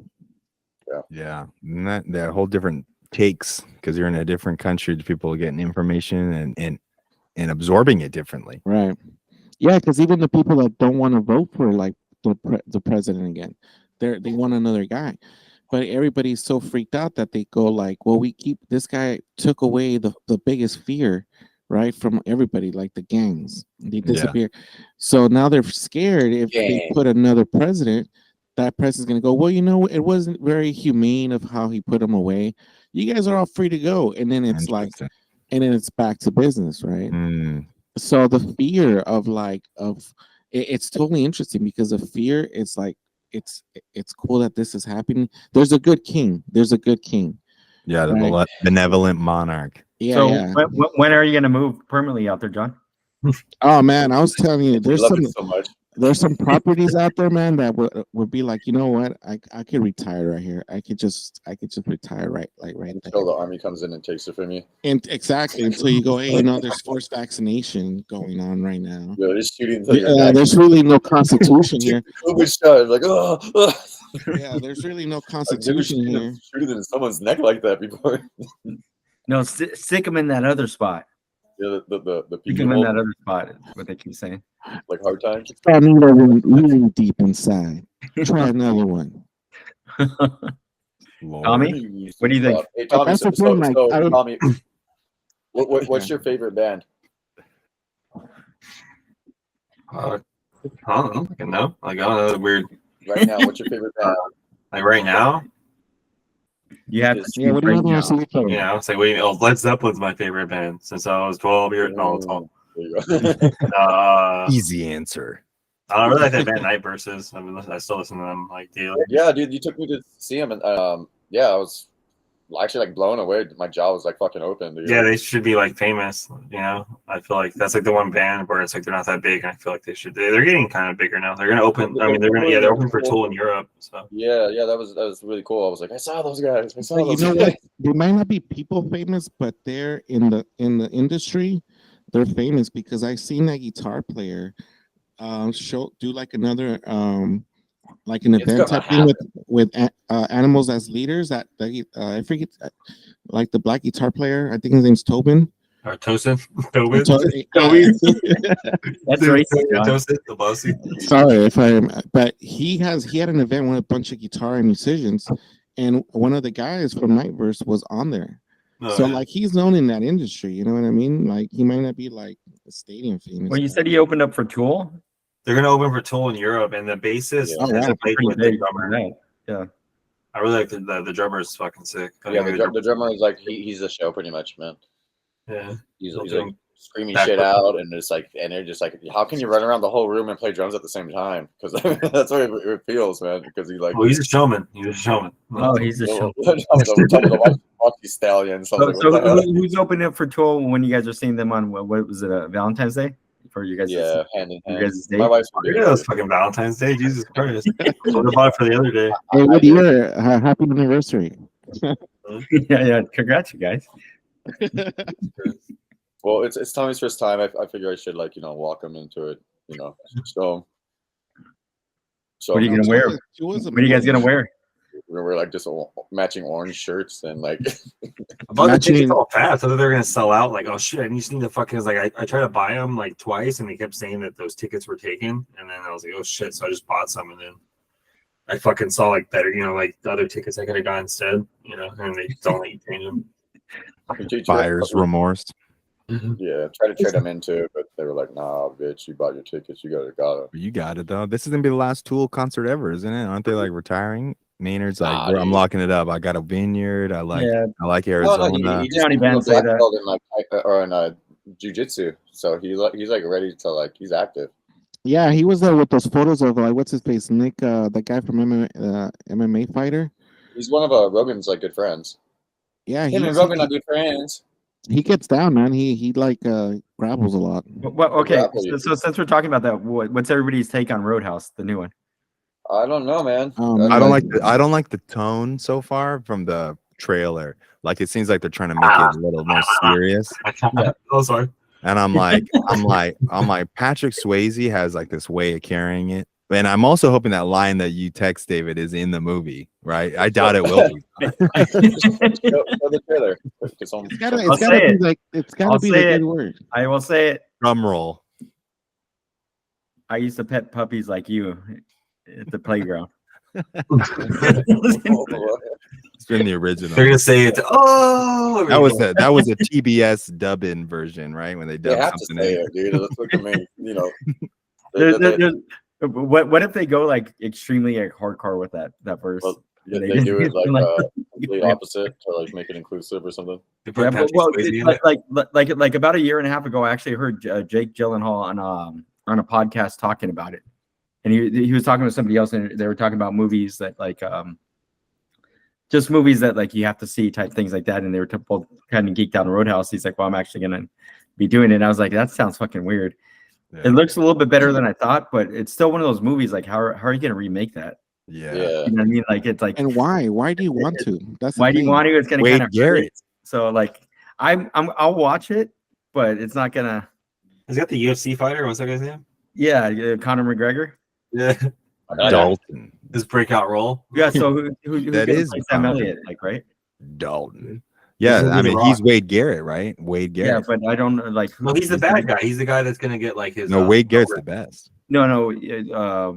Yeah, and that whole different takes because you're in a different country. People are getting information and absorbing it differently. Right. Yeah, because even the people that don't want to vote for like the president again, they want another guy. But everybody's so freaked out that they go like, well, this guy took away the biggest fear, right, from everybody, like the gangs. They disappear. So now they're scared if they put another president, that president's going to go, well, it wasn't very humane of how he put them away. You guys are all free to go. And then it's like, and then it's back to business, right? So the fear of it's totally interesting because the fear is like, it's cool that this is happening. There's a good king. Yeah, the benevolent monarch. Yeah. So yeah. when are you going to move permanently out there, John? Oh man, I was telling you, I love it so much. there's some properties out there, man, that would be like, you know what, I could retire right here. I could just retire right there. Until the army comes in and takes it from you. And exactly until you go, hey, there's forced vaccination going on right now. Yeah, they're shooting until you're back. There's really no constitution here. COVID shot. Like, oh. Yeah, there's really no constitution here. Shooting in someone's neck like that before. No, stick them in that other spot. Yeah, the Stick them in that other spot. Is what they keep saying. like hard times. Really deep inside. Try another one. Tommy, what do you think? Hey, Tommy, That's the thing, like, I don't- Tommy, what's your favorite band? I don't know. I don't know. Weird. Right now, what's your favorite band? Like right now, You have to Just- Yeah, choose what do you right want now. to see each other? Yeah, it's like wait, oh, Led Zeppelin's my favorite band since I was 12 years old. There you go. Easy answer. I don't really like that band Night Versus. I mean, I still listen to them like daily. Yeah, dude, you took me to see him, and yeah, I was actually like blown away. My jaw was like fucking open. Dude. Yeah, they should be like famous. You know, I feel like that's like the one band where it's like they're not that big, and I feel like they should. They're getting kind of bigger now. They're gonna open. I mean, they're open for Tool in Europe. So Yeah, that was really cool. I was like, I saw those guys. I saw But you those know guys. what? They might not be people famous, but they're in the industry. They're famous because I seen that guitar player do like another like an It's event gonna type thing with animals as leaders. I forget like the black guitar player. I think his name's Tobin. or Tosin, Tobin, That's racist. John. Tosin, the bossy. Sorry if I, but he had an event with a bunch of guitar and musicians, and one of the guys from Nightverse was on there. Oh, So yeah. like he's known in that industry, you know what I mean? Like he might not be like a stadium famous. Well, you said he opened up for Tool. They're gonna open for Tool in Europe, and the bassist Yeah. Oh, has wow. played Pretty with the big. drummer. Right. Yeah. I really like the drummer is fucking sick. I Yeah, think the drummer is like he's the show pretty much, man. yeah. He's He'll like do screaming back shit up. out, and it's like, and they're just like, how can you run around the whole room and play drums at the same time? Because that's what it feels, man. Because he like, Well, he's a showman. He's a showman. Oh, he's a show. Watch these stallions. I So, was like, what the hell? who's opening up for Tool when you guys are seeing them on what was it? Valentine's Day for you guys? Yeah, hand in You hand. guys' date? My wife's Yeah, it was fucking Valentine's Day. Jesus Christ. What about for the other day? Hey, what year? Happy anniversary. yeah. Congrats, you guys. Well, it's Tommy's first time. I figure I should like walk him into it. So What are you gonna wear? What are you guys gonna wear? we're gonna wear like just matching orange shirts and like I bought the Imagine- tickets all fast. I thought they were gonna sell out. Like, oh shit, I just need to fucking like I tried to buy them like twice, and they kept saying that those tickets were taken. And then I was like, oh shit, so I just bought some, and then I fucking saw like better, like the other tickets I could have got instead, and they don't let you change them. Buyer's remorse. Yeah, try to trade them into it, but they were like, nah, bitch, you bought your tickets, you got it. You got it though. This is gonna be the last Tool concert ever, isn't it? Aren't they like retiring? Maynard's like, Nah, "Bro, I'm dude. locking it up. I got a vineyard. I like Yeah. Arizona. He just Johnny became a Benn say black that. belt in like or in jiu-jitsu, so he's like ready to like he's active. Yeah, he was there with those photos of like what's his face, Nick, that guy from MMA fighter. He's one of Rogan's like good friends. Yeah, Him and Rogan are good friends. he gets down, man. He like grapples a lot. Well, okay. Grapple you. So since we're talking about that, what's everybody's take on Roadhouse, the new one? I don't know, man. I don't like the tone so far from the trailer. Like it seems like they're trying to make it a little more serious. Oh, sorry. And I'm like, Patrick Swayze has like this way of carrying it. And I'm also hoping that line that you text David is in the movie, right? I doubt it will be. Show the trailer. It's I'll gotta say be it. like it's gotta I'll be say the it. good word. I will say it. Drum roll. I used to pet puppies like you at the playground. It's been the original. They're gonna say it. Oh, That was a TBS dub-in version, right? When they They dubbed have to something say in. it, dude. Let's look at me. What if they go like extremely like hardcore with that verse? Well, And they do it like like- complete opposite to like make it inclusive or something. They put Yeah, Patrick well, Swayze in it. like about a year and a half ago, I actually heard Jake Gyllenhaal on a podcast talking about it, and he was talking with somebody else, and they were talking about movies that like just movies that like you have to see type things like that, and they were both kind of geeked out on Roadhouse. He's like, well, I'm actually gonna be doing it. And I was like, that sounds fucking weird. Yeah. It looks a little bit better than I thought, but it's still one of those movies. Like, how are you gonna remake that? Yeah. Yeah. You know what I mean? Like, it's like, And why? Why do you want to? That's the why do you thing. want to? It's gonna Wade kind of Garrett. So like, I'll watch it, but it's not gonna. He's got the UFC fighter. What's that guy's name? Yeah, Conor McGregor. Yeah, Dalton. his breakout role. Yeah, so who That goes is like Sam Conor. Elliott, like, right? Dalton. Yeah, He's I The mean Rock. he's Wade Garrett, right? Wade Yeah, Garrett. but I don't know, like. Well, he's the bad guy. He's the guy that's gonna get like his. No, Wade Garrett's the best. No, yeah,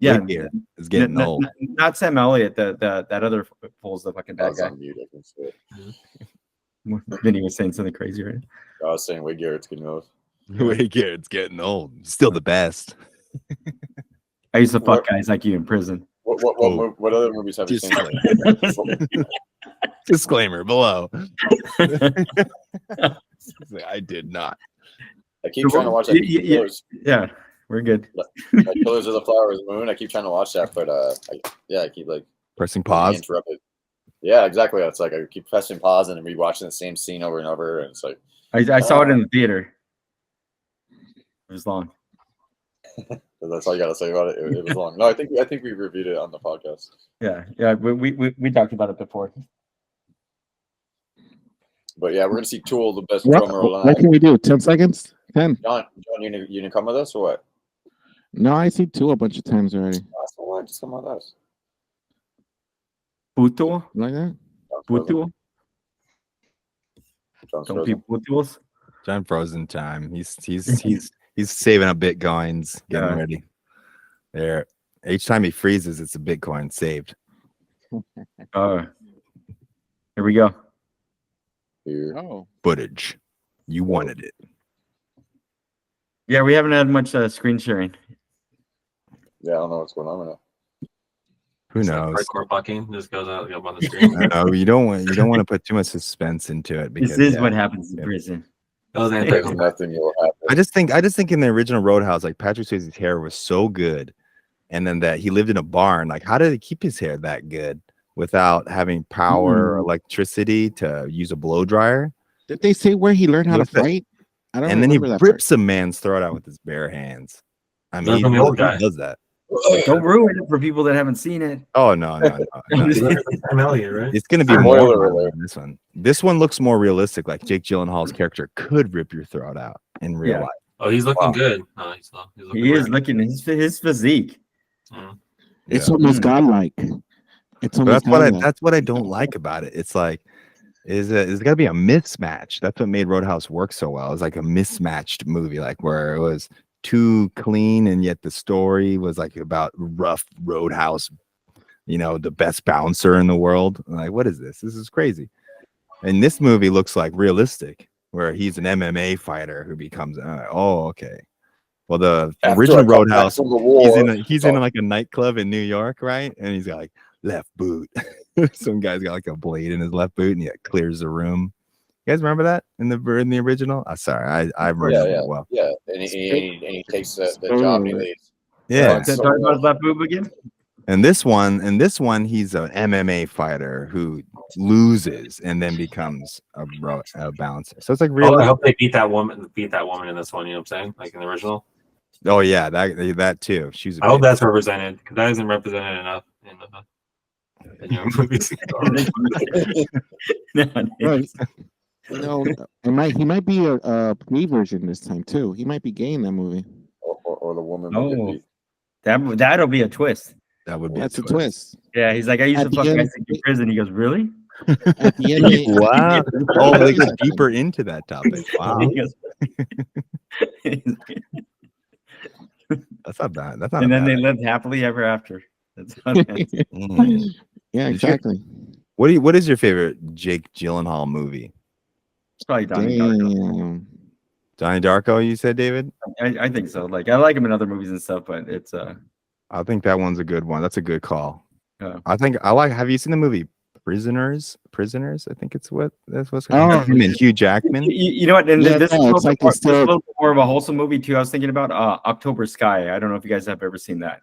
Wade Garrett is getting old. not Sam Elliott. That other fool's the fucking I bad was guy. on mute. I can say it. Vinny was saying something crazy, right? I was saying Wade Garrett's getting old. Wade Garrett's getting old. Still the best. I used to fuck guys like you in prison. What other movies have you Just- seen? Disclaimer below. I did not. I keep trying to watch that. Yeah, we're good. Like Killers of the Flower Moon. I keep trying to watch that, but I keep like Pressing getting pause. interrupted. Yeah, exactly. It's like I keep pressing pause and rewatching the same scene over and over, and it's like I saw it in the theater. It was long. that's all you got to say about it. It was long. No, I think we reviewed it on the podcast. Yeah. We talked about it before. But yeah, we're gonna see Tool, the best What, drummer alive. what can we do? 10 seconds? 10. John, you didn't come with us or what? No, I see 2 a bunch of times already. That's the one. Just come with us. Puto? Like that? Puto? John's Don't be frozen. putos. John Frozen time. He's saving up bitcoins, getting Yeah. ready. There. Each time he freezes, it's a bitcoin saved. Here we go. Here. Oh. Footage. You wanted it. Yeah, we haven't had much screen sharing. Yeah, I don't know what's going on right now. Who It's knows? like hardcore bucking just goes out up on the screen. No, you don't want to put too much suspense into it because This is what happens in Yeah. prison. Goes in There's nothing will happen. I just think in the original Roadhouse, like Patrick Swayze's hair was so good, and then that he lived in a barn. Like, how did he keep his hair that good without having power or electricity to use a blow dryer? Did they say where he learned how to What's that? fight? I don't And then he remember that part. rips a man's throat out with his bare hands. I Learn mean, from the old guy. who does that? Don't ruin it for people that haven't seen it. Oh no. I'm Elliot, right? It's gonna be Spoiler more alert. on this one. This one looks more realistic. Like Jake Gyllenhaal's character could rip your throat out in real Yeah. life. Oh, he's looking Wow. good. No, he's looking He is great. looking his physique. It's Yeah. almost godlike. It's But almost godlike. that's what I don't like about it. It's like it's got to be a mismatch. That's what made Roadhouse work so well. It's like a mismatched movie, like where it was too clean and yet the story was like about rough Roadhouse, the best bouncer in the world. Like, what is this? This is crazy. And this movie looks like realistic, where he's an MMA fighter who becomes okay. Well, the After original I come back Roadhouse, from the war, he's in like a nightclub in New York, right? And he's got like left boot. Some guy's got like a blade in his left boot, and he clears the room. You guys remember that in the original? Sorry, I remember it well. Yeah, and he takes the Spoiler job and he alert. leaves. Yeah. Talk about his left boob again. And this one, he's an MMA fighter who loses and then becomes a bouncer. So it's like real. Oh, I hope they beat that woman in this one. You know what I'm saying? Like in the original. Oh yeah, that too. She's. I hope that's represented because that isn't represented enough in your movies. Right. He might be a gay version this time too. He might be gay in that movie. Or the woman will get Oh, beat. that'll be a twist. That would be. That's a twist. Yeah, he's like, I used At to the fuck end- guys in prison. He goes, really? At the end, they- Wow. Oh, they go deeper into that topic. Wow. He goes- That's not bad. That's not. and a then bad they idea. lived happily ever after. That's how that's- Mm. yeah, exactly. What is your favorite Jake Gyllenhaal movie? it's probably Donnie Darko. Damn. Donnie Darko, you said, David? I think so. Like, I like him in other movies and stuff, but it's I think that one's a good one. That's a good call. Yeah. I think I like. Have you seen the movie Prisoners? I think that's what's Oh. him and Hugh Jackman. you know what? And Yeah, this no, is it's like a it's still- little bit more of a wholesome movie too. I was thinking about October Sky. I don't know if you guys have ever seen that.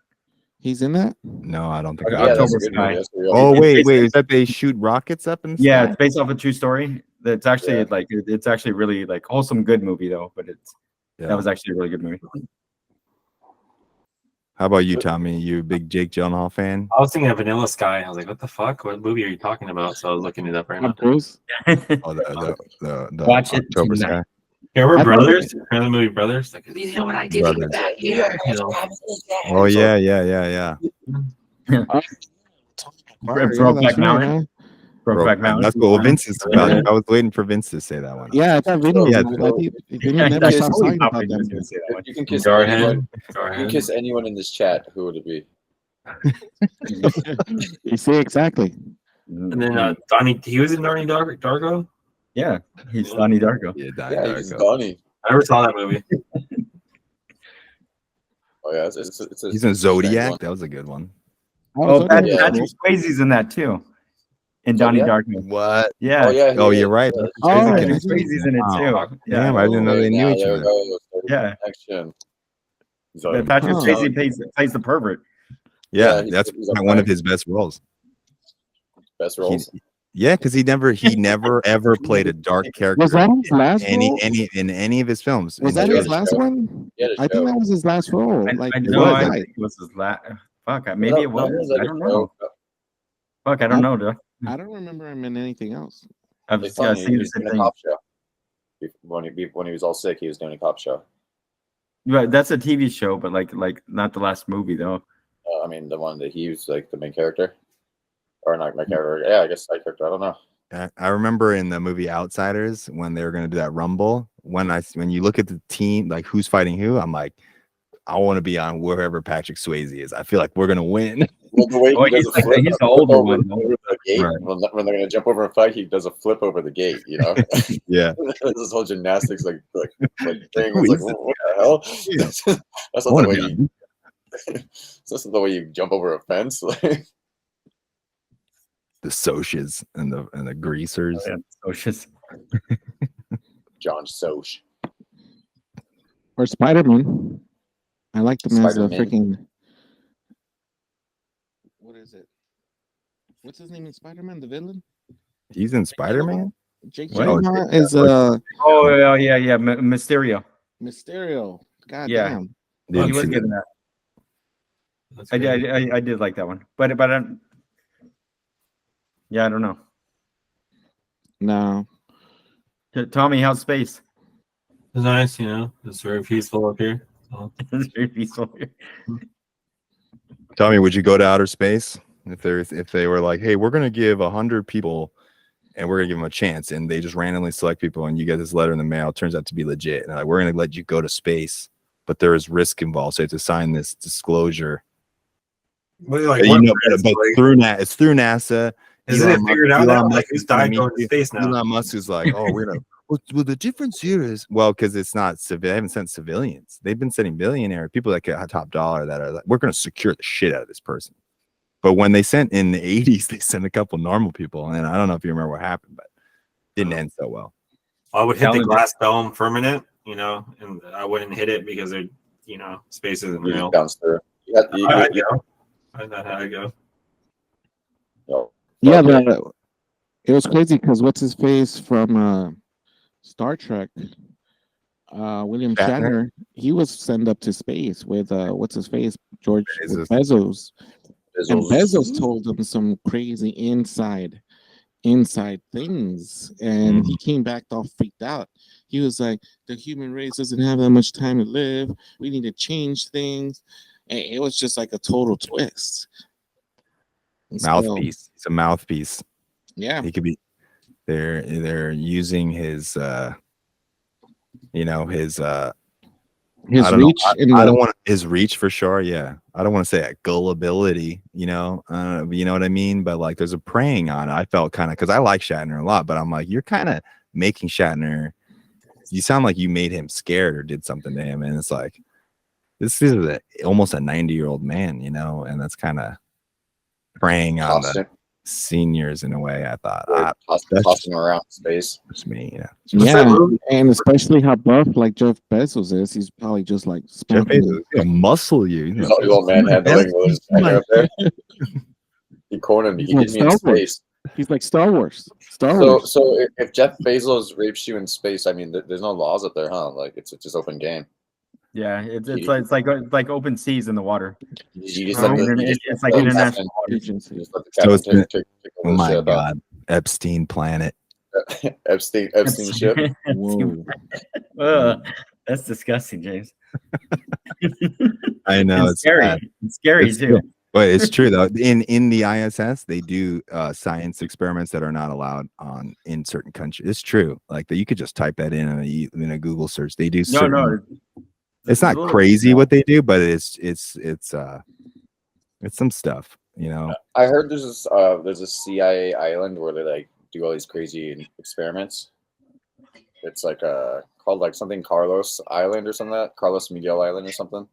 He's in that? No, I don't think. Okay, I Yeah, don't that's a October good Sky. movie. That's a real Oh It's wait, basically- is that they shoot rockets up and Yeah, stuff? it's based off a true story. That's actually Yeah. like it's actually really like wholesome, good movie though. But Yeah. that was actually a really good movie. How about you, Tommy? You a big Jake Gyllenhaal fan? I was thinking of Vanilla Sky. I was like, what the fuck? What movie are you talking about? So I was looking it up right now. Tom Cruise? Oh, the Watch it October tonight. Sky. Yeah, we're I thought- brothers. Remember the movie Brothers? Like, you know what I did Brothers. that year? You know? Oh yeah. Brokeback Mountain. Brokeback Mountain. That's what Vince is about. I was waiting for Vince to say that one. Yeah, I thought Vinny. Yeah, Vinny Yeah, never I stops totally talking about probably them. was gonna say that one. You can kiss Go anyone. ahead. Go You can ahead. kiss anyone in this chat. Who would it be? You see exactly. And then Donnie, he was in Donnie Darko. Yeah, he's Donnie Darko. Yeah, Donnie Yeah, he's Darko. Donnie. I never saw that movie. Oh yeah, it's He's in strange Zodiac. one. That was a good one. Oh, so Patrick yeah. Swayze's in that too. And Donnie Zodiac? Darko. What? Yeah. Oh yeah. Oh, he you're is. right. Yeah. Oh, Crazy is connection. Crazy's in it Wow. too. Yeah. Damn, I didn't know Okay, they knew now each there other. goes. Yeah. Connection. But Patrick Huh. Swayze plays the pervert. Yeah, he's that's a one of prank. his best roles. Best roles. Yeah, because he never ever played a dark character Was that his last in role? any of his films. Was And that he his had a last show. one? He had a I think show. that was his last role. Like, I it know. was I like- think it was his last. Fuck. Maybe it was. was like I a don't show. know. Fuck. I don't know, dude. I don't remember him in anything else. I've It's just funny. seen He the was same doing a thing. cop show. When he was all sick, he was doing a cop show. But that's a TV show, but like not the last movie though. I mean, the one that he was like the main character, or not my character. Yeah, I guess side character. I don't know. I remember in the movie Outsiders when they were going to do that Rumble. When you look at the team, like who's fighting who, I'm like, I want to be on wherever Patrick Swayze is. I feel like we're gonna win. Well, the way Oh, he does he's a flip, the flip older over, one, though. over the gate Right. when they're gonna jump over and fight, he does a flip over the gate. You know, Yeah. this whole gymnastics like thing. Who It's is like, what the hell? Yeah. That's I not wanna the way be you. That's not the way you jump over a fence. The Soches and the greasers. Yeah, so it's just John Soch. Or Spider-Man. I like them as a Spider-Man. freaking. What is it? What's his name in Spider-Man? The villain? He's in Spider-Man. Jake What? Gyllenhaal is oh yeah, Mysterio. Mysterio. God Yeah. damn. He Didn't was see good in that. I did like that one, but yeah, I don't know. No. Tommy, how's space? It's nice, it's very peaceful up here. So. It's very peaceful here. Tommy, would you go to outer space if they were like, hey, we're gonna give 100 people and we're gonna give them a chance, and they just randomly select people, and you get this letter in the mail, it turns out to be legit, and like, we're gonna let you go to space, but there is risk involved, so you have to sign this disclosure. What, like, But, it's through NASA. Isn't it figured out now? Like, who's died Elon going to space now? Elon Musk is like, oh, we're gonna. Well, the difference here is, because it's not civil. They haven't sent civilians. They've been sending billionaire people that get top dollar that are like, we're going to secure the shit out of this person. But when they sent in the 80s, they sent a couple normal people, and I don't know if you remember what happened, but it didn't end so well. I would hit the Challenge. glass dome for a minute, and I wouldn't hit it because space isn't real. Bounce through. I go. I know how to go. Yeah, it was crazy because what's his face from Star Trek, William Shatner, he was sent up to space with what's his face, George Bezos. And Bezos told him some crazy inside things, and he came back all freaked out. He was like, the human race doesn't have that much time to live, we need to change things. And it was just like a total twist. Mouthpiece. It's a mouthpiece. Yeah, He could be. They're using his his reach. I don't want his reach for sure. Yeah, I don't want to say that gullibility. You know what I mean. But like, there's a preying on it. I felt kind of, because I like Shatner a lot, but I'm like, you're kind of making Shatner. You sound like you made him scared or did something to him, and it's like, this is almost a 90-year-old man, and that's kind of preying on the seniors in a way. I thought tossing around space. It's me, yeah, and especially how buff like Jeff Bezos is, he's probably just like Jeff Bezos is gonna muscle you. He's all manhandling with his finger up there. He cornered me. He hit me in space. He's like Star Wars. So if Jeff Bezos rapes you in space, I mean, there's no laws up there, huh? Like it's just open game. Yeah, it's like open seas in the water. It's like international water. So it's oh my god, Epstein planet. Epstein ship. Whoa. That's disgusting, James. I know it's scary. bad. It's scary too. But it's true though. In the ISS, they do science experiments that are not allowed in certain countries. It's true. Like that, you could just type that in a Google search. They do. No. It's not crazy what they do, but it's some stuff. I heard there's a CIA island where they like do all these crazy experiments. It's like called like something Carlos Island or something like that. Carlos Miguel Island or something.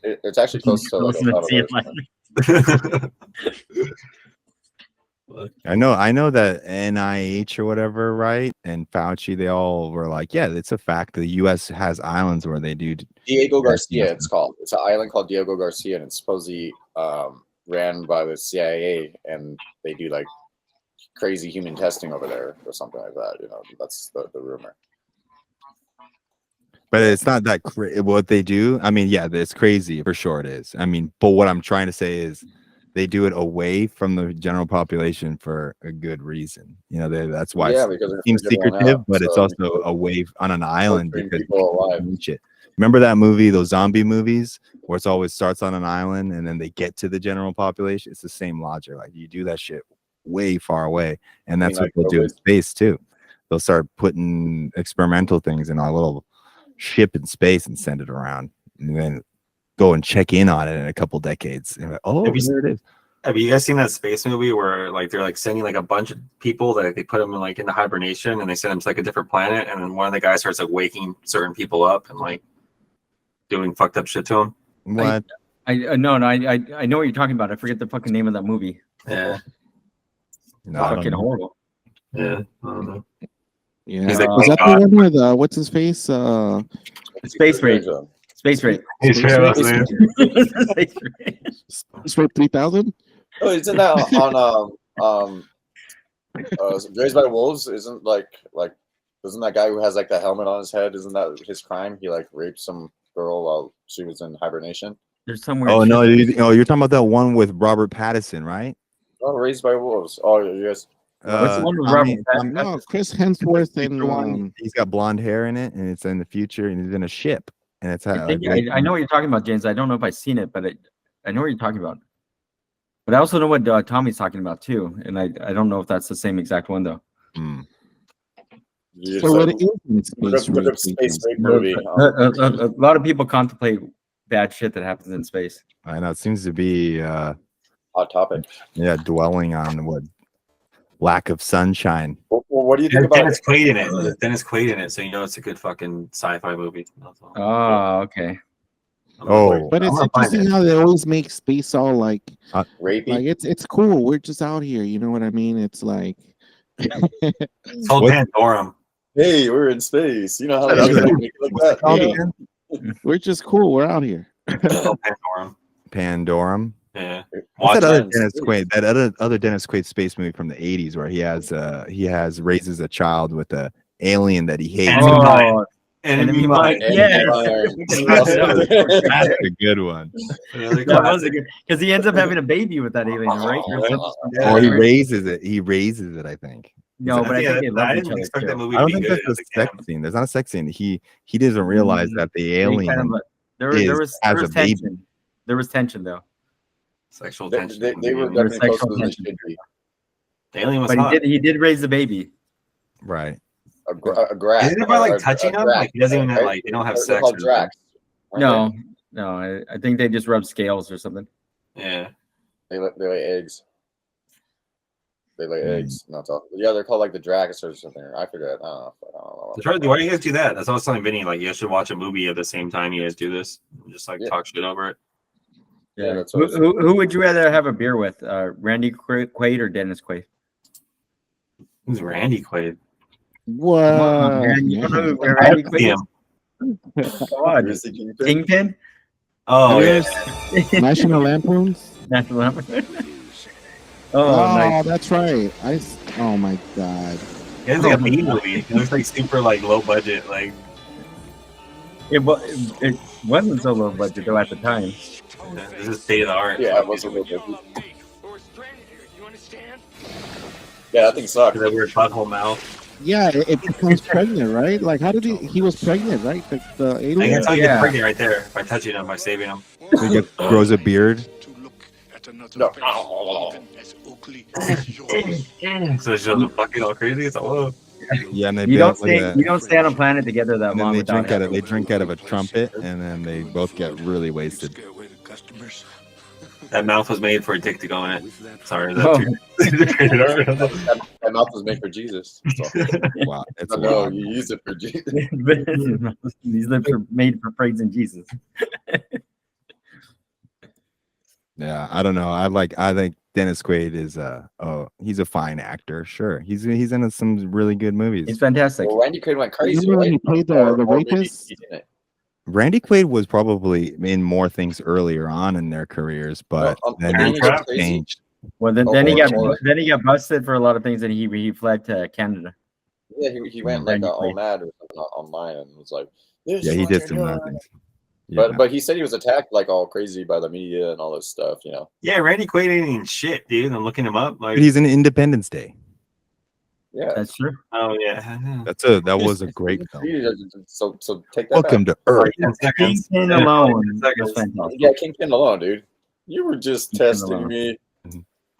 It's actually close to like I know that NIH or whatever, right? And Fauci, they all were like, yeah, it's a fact. The U.S. has islands where they do. Diego Garcia, it's called. It's an island called Diego Garcia, and it's supposedly ran by the CIA, and they do like crazy human testing over there or something like that. You know, that's the rumor. But it's not that what they do. I mean, yeah, it's crazy for sure. It is. I mean, but what I'm trying to say is, they do it away from the general population for a good reason. You know, that's why because it seems secretive, but it's also away on an island because people alive. Shit. Remember that movie, those zombie movies, where it's always starts on an island and then they get to the general population? It's the same logic. Like you do that shit way far away, and that's what they'll do in space too. They'll start putting experimental things in a little ship in space and send it around, and then go and check in on it in a couple decades. And like, oh, there it is. Have you guys seen that space movie where like they're like sending like a bunch of people that they put them in like into hibernation and they send them to like a different planet, and then one of the guys starts like waking certain people up and like doing fucked up shit to them? What? I know what you're talking about. I forget the fucking name of that movie. Yeah. No, I don't Fucking know. horrible. Yeah. I don't know. Yeah, He's like, was that the one with what's his face? Space Raid. Space Raid. He's Space fair, Raid? man. Space Raid. Space Raid 3000. Oh, isn't that on Raised by Wolves? Isn't doesn't that guy who has like the helmet on his head? Isn't that his crime? He like raped some girl while she was in hibernation. There's somewhere. Oh no, you're talking about that one with Robert Pattinson, right? Oh, Raised by Wolves. Oh, yes. What's the one with I Robert mean, Pattinson? No, Chris Hemsworth and he's got blonde hair in it, and it's in the future, and he's in a ship, and it's I know what you're talking about, James. I don't know if I've seen it, but I know what you're talking about. But I also know what Tommy's talking about too, and I don't know if that's the same exact one though. so what is in Space Look Raid? up Space Raid movie. A lot of people contemplate bad shit that happens in space. I know it seems to be Hot topic. dwelling on what lack of sunshine. Well, what do you think There's about Dennis Quaid in it. There's Dennis Quaid in it, so you know it's a good fucking sci-fi movie. That's all. Oh, okay. But it's interesting how they always make space all like rapey? Like it's cool. We're just out here. You know what I mean? It's like It's called Pandorum. Hey, we're in space. You know how they make it like that? yeah, we're just cool. We're out here. It's called Pandorum. Pandorum. Yeah. What's that other it. Dennis Quaid? That other Dennis Quaid space movie from the '80s where he has raises a child with a alien that he hates. Oh, Enemy Mine. Yeah, That's a good one. that was a good because he ends up having a baby with that alien, right? Or he raises it. He raises it, I think. No, but I think they love I each didn't other. expect too. that movie I to don't be think good. that's a sex scene. There's not a sex scene. He doesn't realize that the They alien kind of- there was has a baby. tension. There was tension though. Sexual They tension. were There was definitely closer sexual than they tension. should be. The alien was But hot. he did raise the baby. right. A grack. Isn't it by like touching him? Like he doesn't even have like they don't have They're sex. called or Drax. aren't No, I think they just rub scales or something. Yeah. They lay eggs. They lay eggs. No, it's all, yeah, they're called like the Drax or something. I forget. I don't know. Why do you guys do that? That's what I was telling Vinny. Like, you guys should watch a movie at the same time you guys do this. Just like talk shit over it. Yeah, that's what Who would you rather have a beer with? Randy Quaid or Dennis Quaid? Who's Randy Quaid? what? Man, you don't know who Randy Quaid is? God, Is the Kingpin? Kingpin? Oh yeah. National Lampoons. National Lampoon. Oh, Nice. that's right. Oh my god. It's like a B movie. It looks like super like low budget. Like It wasn't so low budget though at the time. this is state of the art. Yeah, it was a little bit. Yeah, that thing sucked. That weird butthole mouth. Yeah, it becomes pregnant, right? Like, how did he was pregnant, right? The I alien. can tell you Yeah. get pregnant right there by touching him, by saving him. He grows a beard. No. So it's just fucking all crazy. It's like, whoa. Yeah, and they You built don't like stay. a- You don't stay on a planet together that and then long they without drink out of a trumpet, and then they both get really wasted. That mouth was made for a dick to go in it. Sorry, Oh. That mouth was made for Jesus. So. Wow, it's No, wild. you use it for Jesus. These lips are made for praising Jesus. Yeah, I don't know. I think Dennis Quaid is he's a fine actor. Sure, he's in some really good movies. He's fantastic. Well, Randy Quaid went crazy. Remember when Right? he played the Or maybe rapist? he didn't. Randy Quaid was probably in more things earlier on in their careers, but then Parent he Trap? changed. Well, then, Oh, then he got or- then he got busted for a lot of things, and he fled to Canada. Yeah, he went like Randy all Quaid. mad or something online and was like, "This Yeah, is he what did you're some doing." bad things. Yeah. But he said he was attacked like all crazy by the media and all this stuff. You know. Yeah, Randy Quaid ain't even shit, dude. I'm looking him up. Like, But he's in Independence Day. Yeah. That's true. oh yeah. That was a great film. So take that Welcome back. to Earth. 10 seconds. Kingpin Yeah, alone 10 was seconds. fantastic. Yeah, Kingpin alone, dude. You were just Kingpin testing alone. me.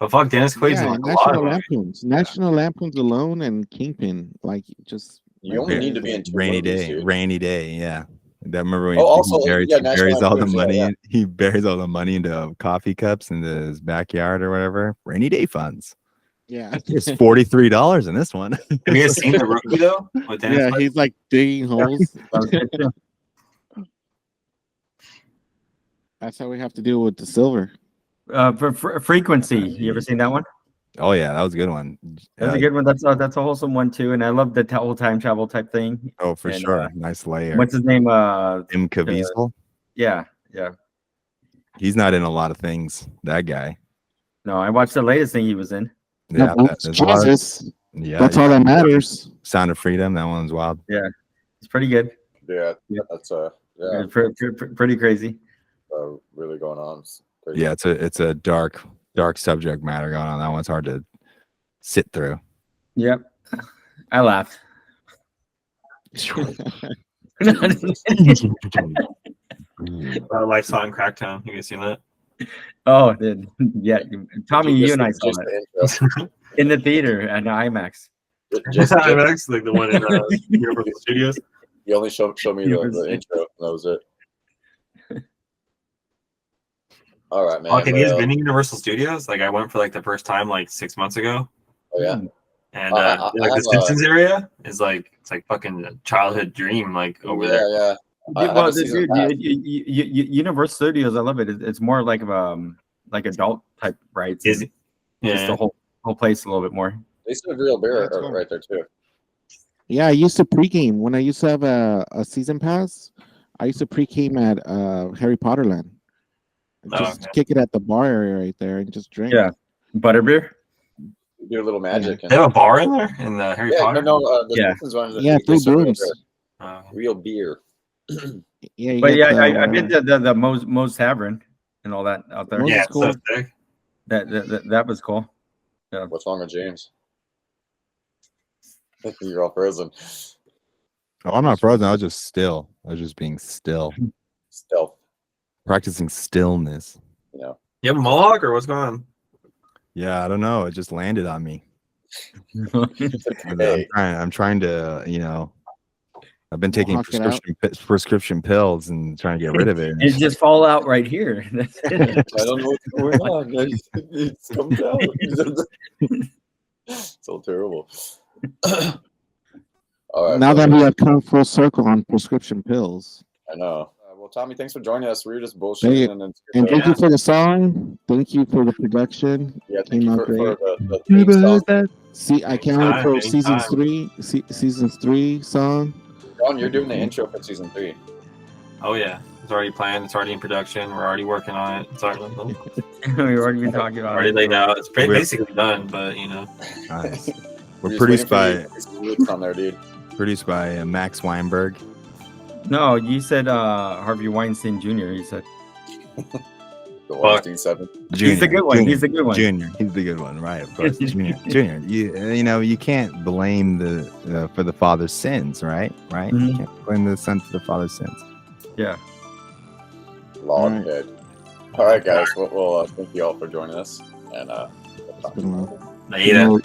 But fuck, Dennis Quaid's in Yeah, like a lot of National Lampoons alone and Kingpin, like just You only need to be in 2 Rainy movies, Day. dude. Rainy Day. Yeah. That remember when Oh, also, he yeah, National buries all the Lampoons, yeah, money. yeah. He buries all the money into coffee cups into his backyard or whatever. Rainy day funds. yeah, There's $43 in this one. Have you guys seen The Rookie though? With Dennis yeah. Quaid? He's like digging holes. That was good, too. That's how we have to deal with the silver. Frequency. You ever seen that one? Oh yeah, that was a good one. That's a good one. That's a wholesome one too. And I love the whole time travel type thing. Oh, for And, sure. Nice layer. What's his name? Tim Caviezel. Yeah. He's not in a lot of things. That guy. No, I watched the latest thing he was in. Yeah, That's there's a lot of- Jesus. yeah. That's all that matters. Sound of Freedom. That one's wild. It's pretty good. Yeah, Yep. that's Yeah, pretty crazy. really going on. It's crazy. Yeah, it's a dark subject matter going on. That one's hard to sit through. Yep. I laughed. Life on Cracktown. You guys seen that? Oh, dude. Yeah. Tommy, you and I saw Just it the intro. in the theater at IMAX. Just- IMAX, like the one in Universal Studios. You only show me the intro, and that was it. All right, man. Oh, have you guys well, been to Universal Studios? Like I went for like the first time like 6 months ago, oh, yeah. and I like have, the Simpsons area is like it's like fucking a childhood dream like over yeah, there. yeah. I have Well, a season dude, pass. Universal Studios, I love it. It's more like adult type rides. Is it? Just Yeah. the whole place a little bit more. They serve real beer That's fun. right there too. Yeah, I used to pregame when I used to have a season pass. I used to pregame at Harry Potter Land. Just okay. kick it at the bar area right there and just drink. Yeah. Butterbeer. Do a little magic. They have a bar in there in the Harry Yeah, Potter. no. The Yeah. Simpsons one. Yeah, they 3 serve real rooms. beer. Real beer. Yeah, you But get yeah, the, I've been to the Moe's Tavern and all that out there. Moe's Yeah, is cool. so sick. That was cool. What's wrong with James? You're all frozen. Oh, I'm not frozen. I was just still. I was just being still. Stealth. Practicing stillness. You know. You have a mohawk or what's going on? Yeah, I don't know. It just landed on me. Hey. I'm trying to, I've been taking Knock it out. prescription pills and trying to get rid of it. It just fall out right here. That's it. I don't know what's going on. Guys. It comes out. So terrible. All right. now that brother. we have come full circle on prescription pills. I know. Well, Tommy, thanks for joining us. We were just Hey, bullshitting and And thank Yeah. you for the song. Thank you for the production. yeah, thank Came you out for great. the theme song. See, I can't wait for Anytime. season 3 song. John, you're doing the intro for season 3. Oh yeah, it's already planned. It's already in production. We're already working on it. It's already, We've already been talking about already it. laid out. It's We're- basically done, but Nice. We're just produced waiting by for you to put some roots on there, dude. Max Weinberg. No, you said Harvey Weinstein Jr. You said The Weinstein 7. he's the good one. He's the good one. Junior. He's the good one, right? Of course, Junior. You can't blame the for the father's sins, right? Right? You Mhm. can't blame the son for the father's sins. Yeah. Log head. All right, guys. Well, thank you all for joining us. And It's been a while. later. You know,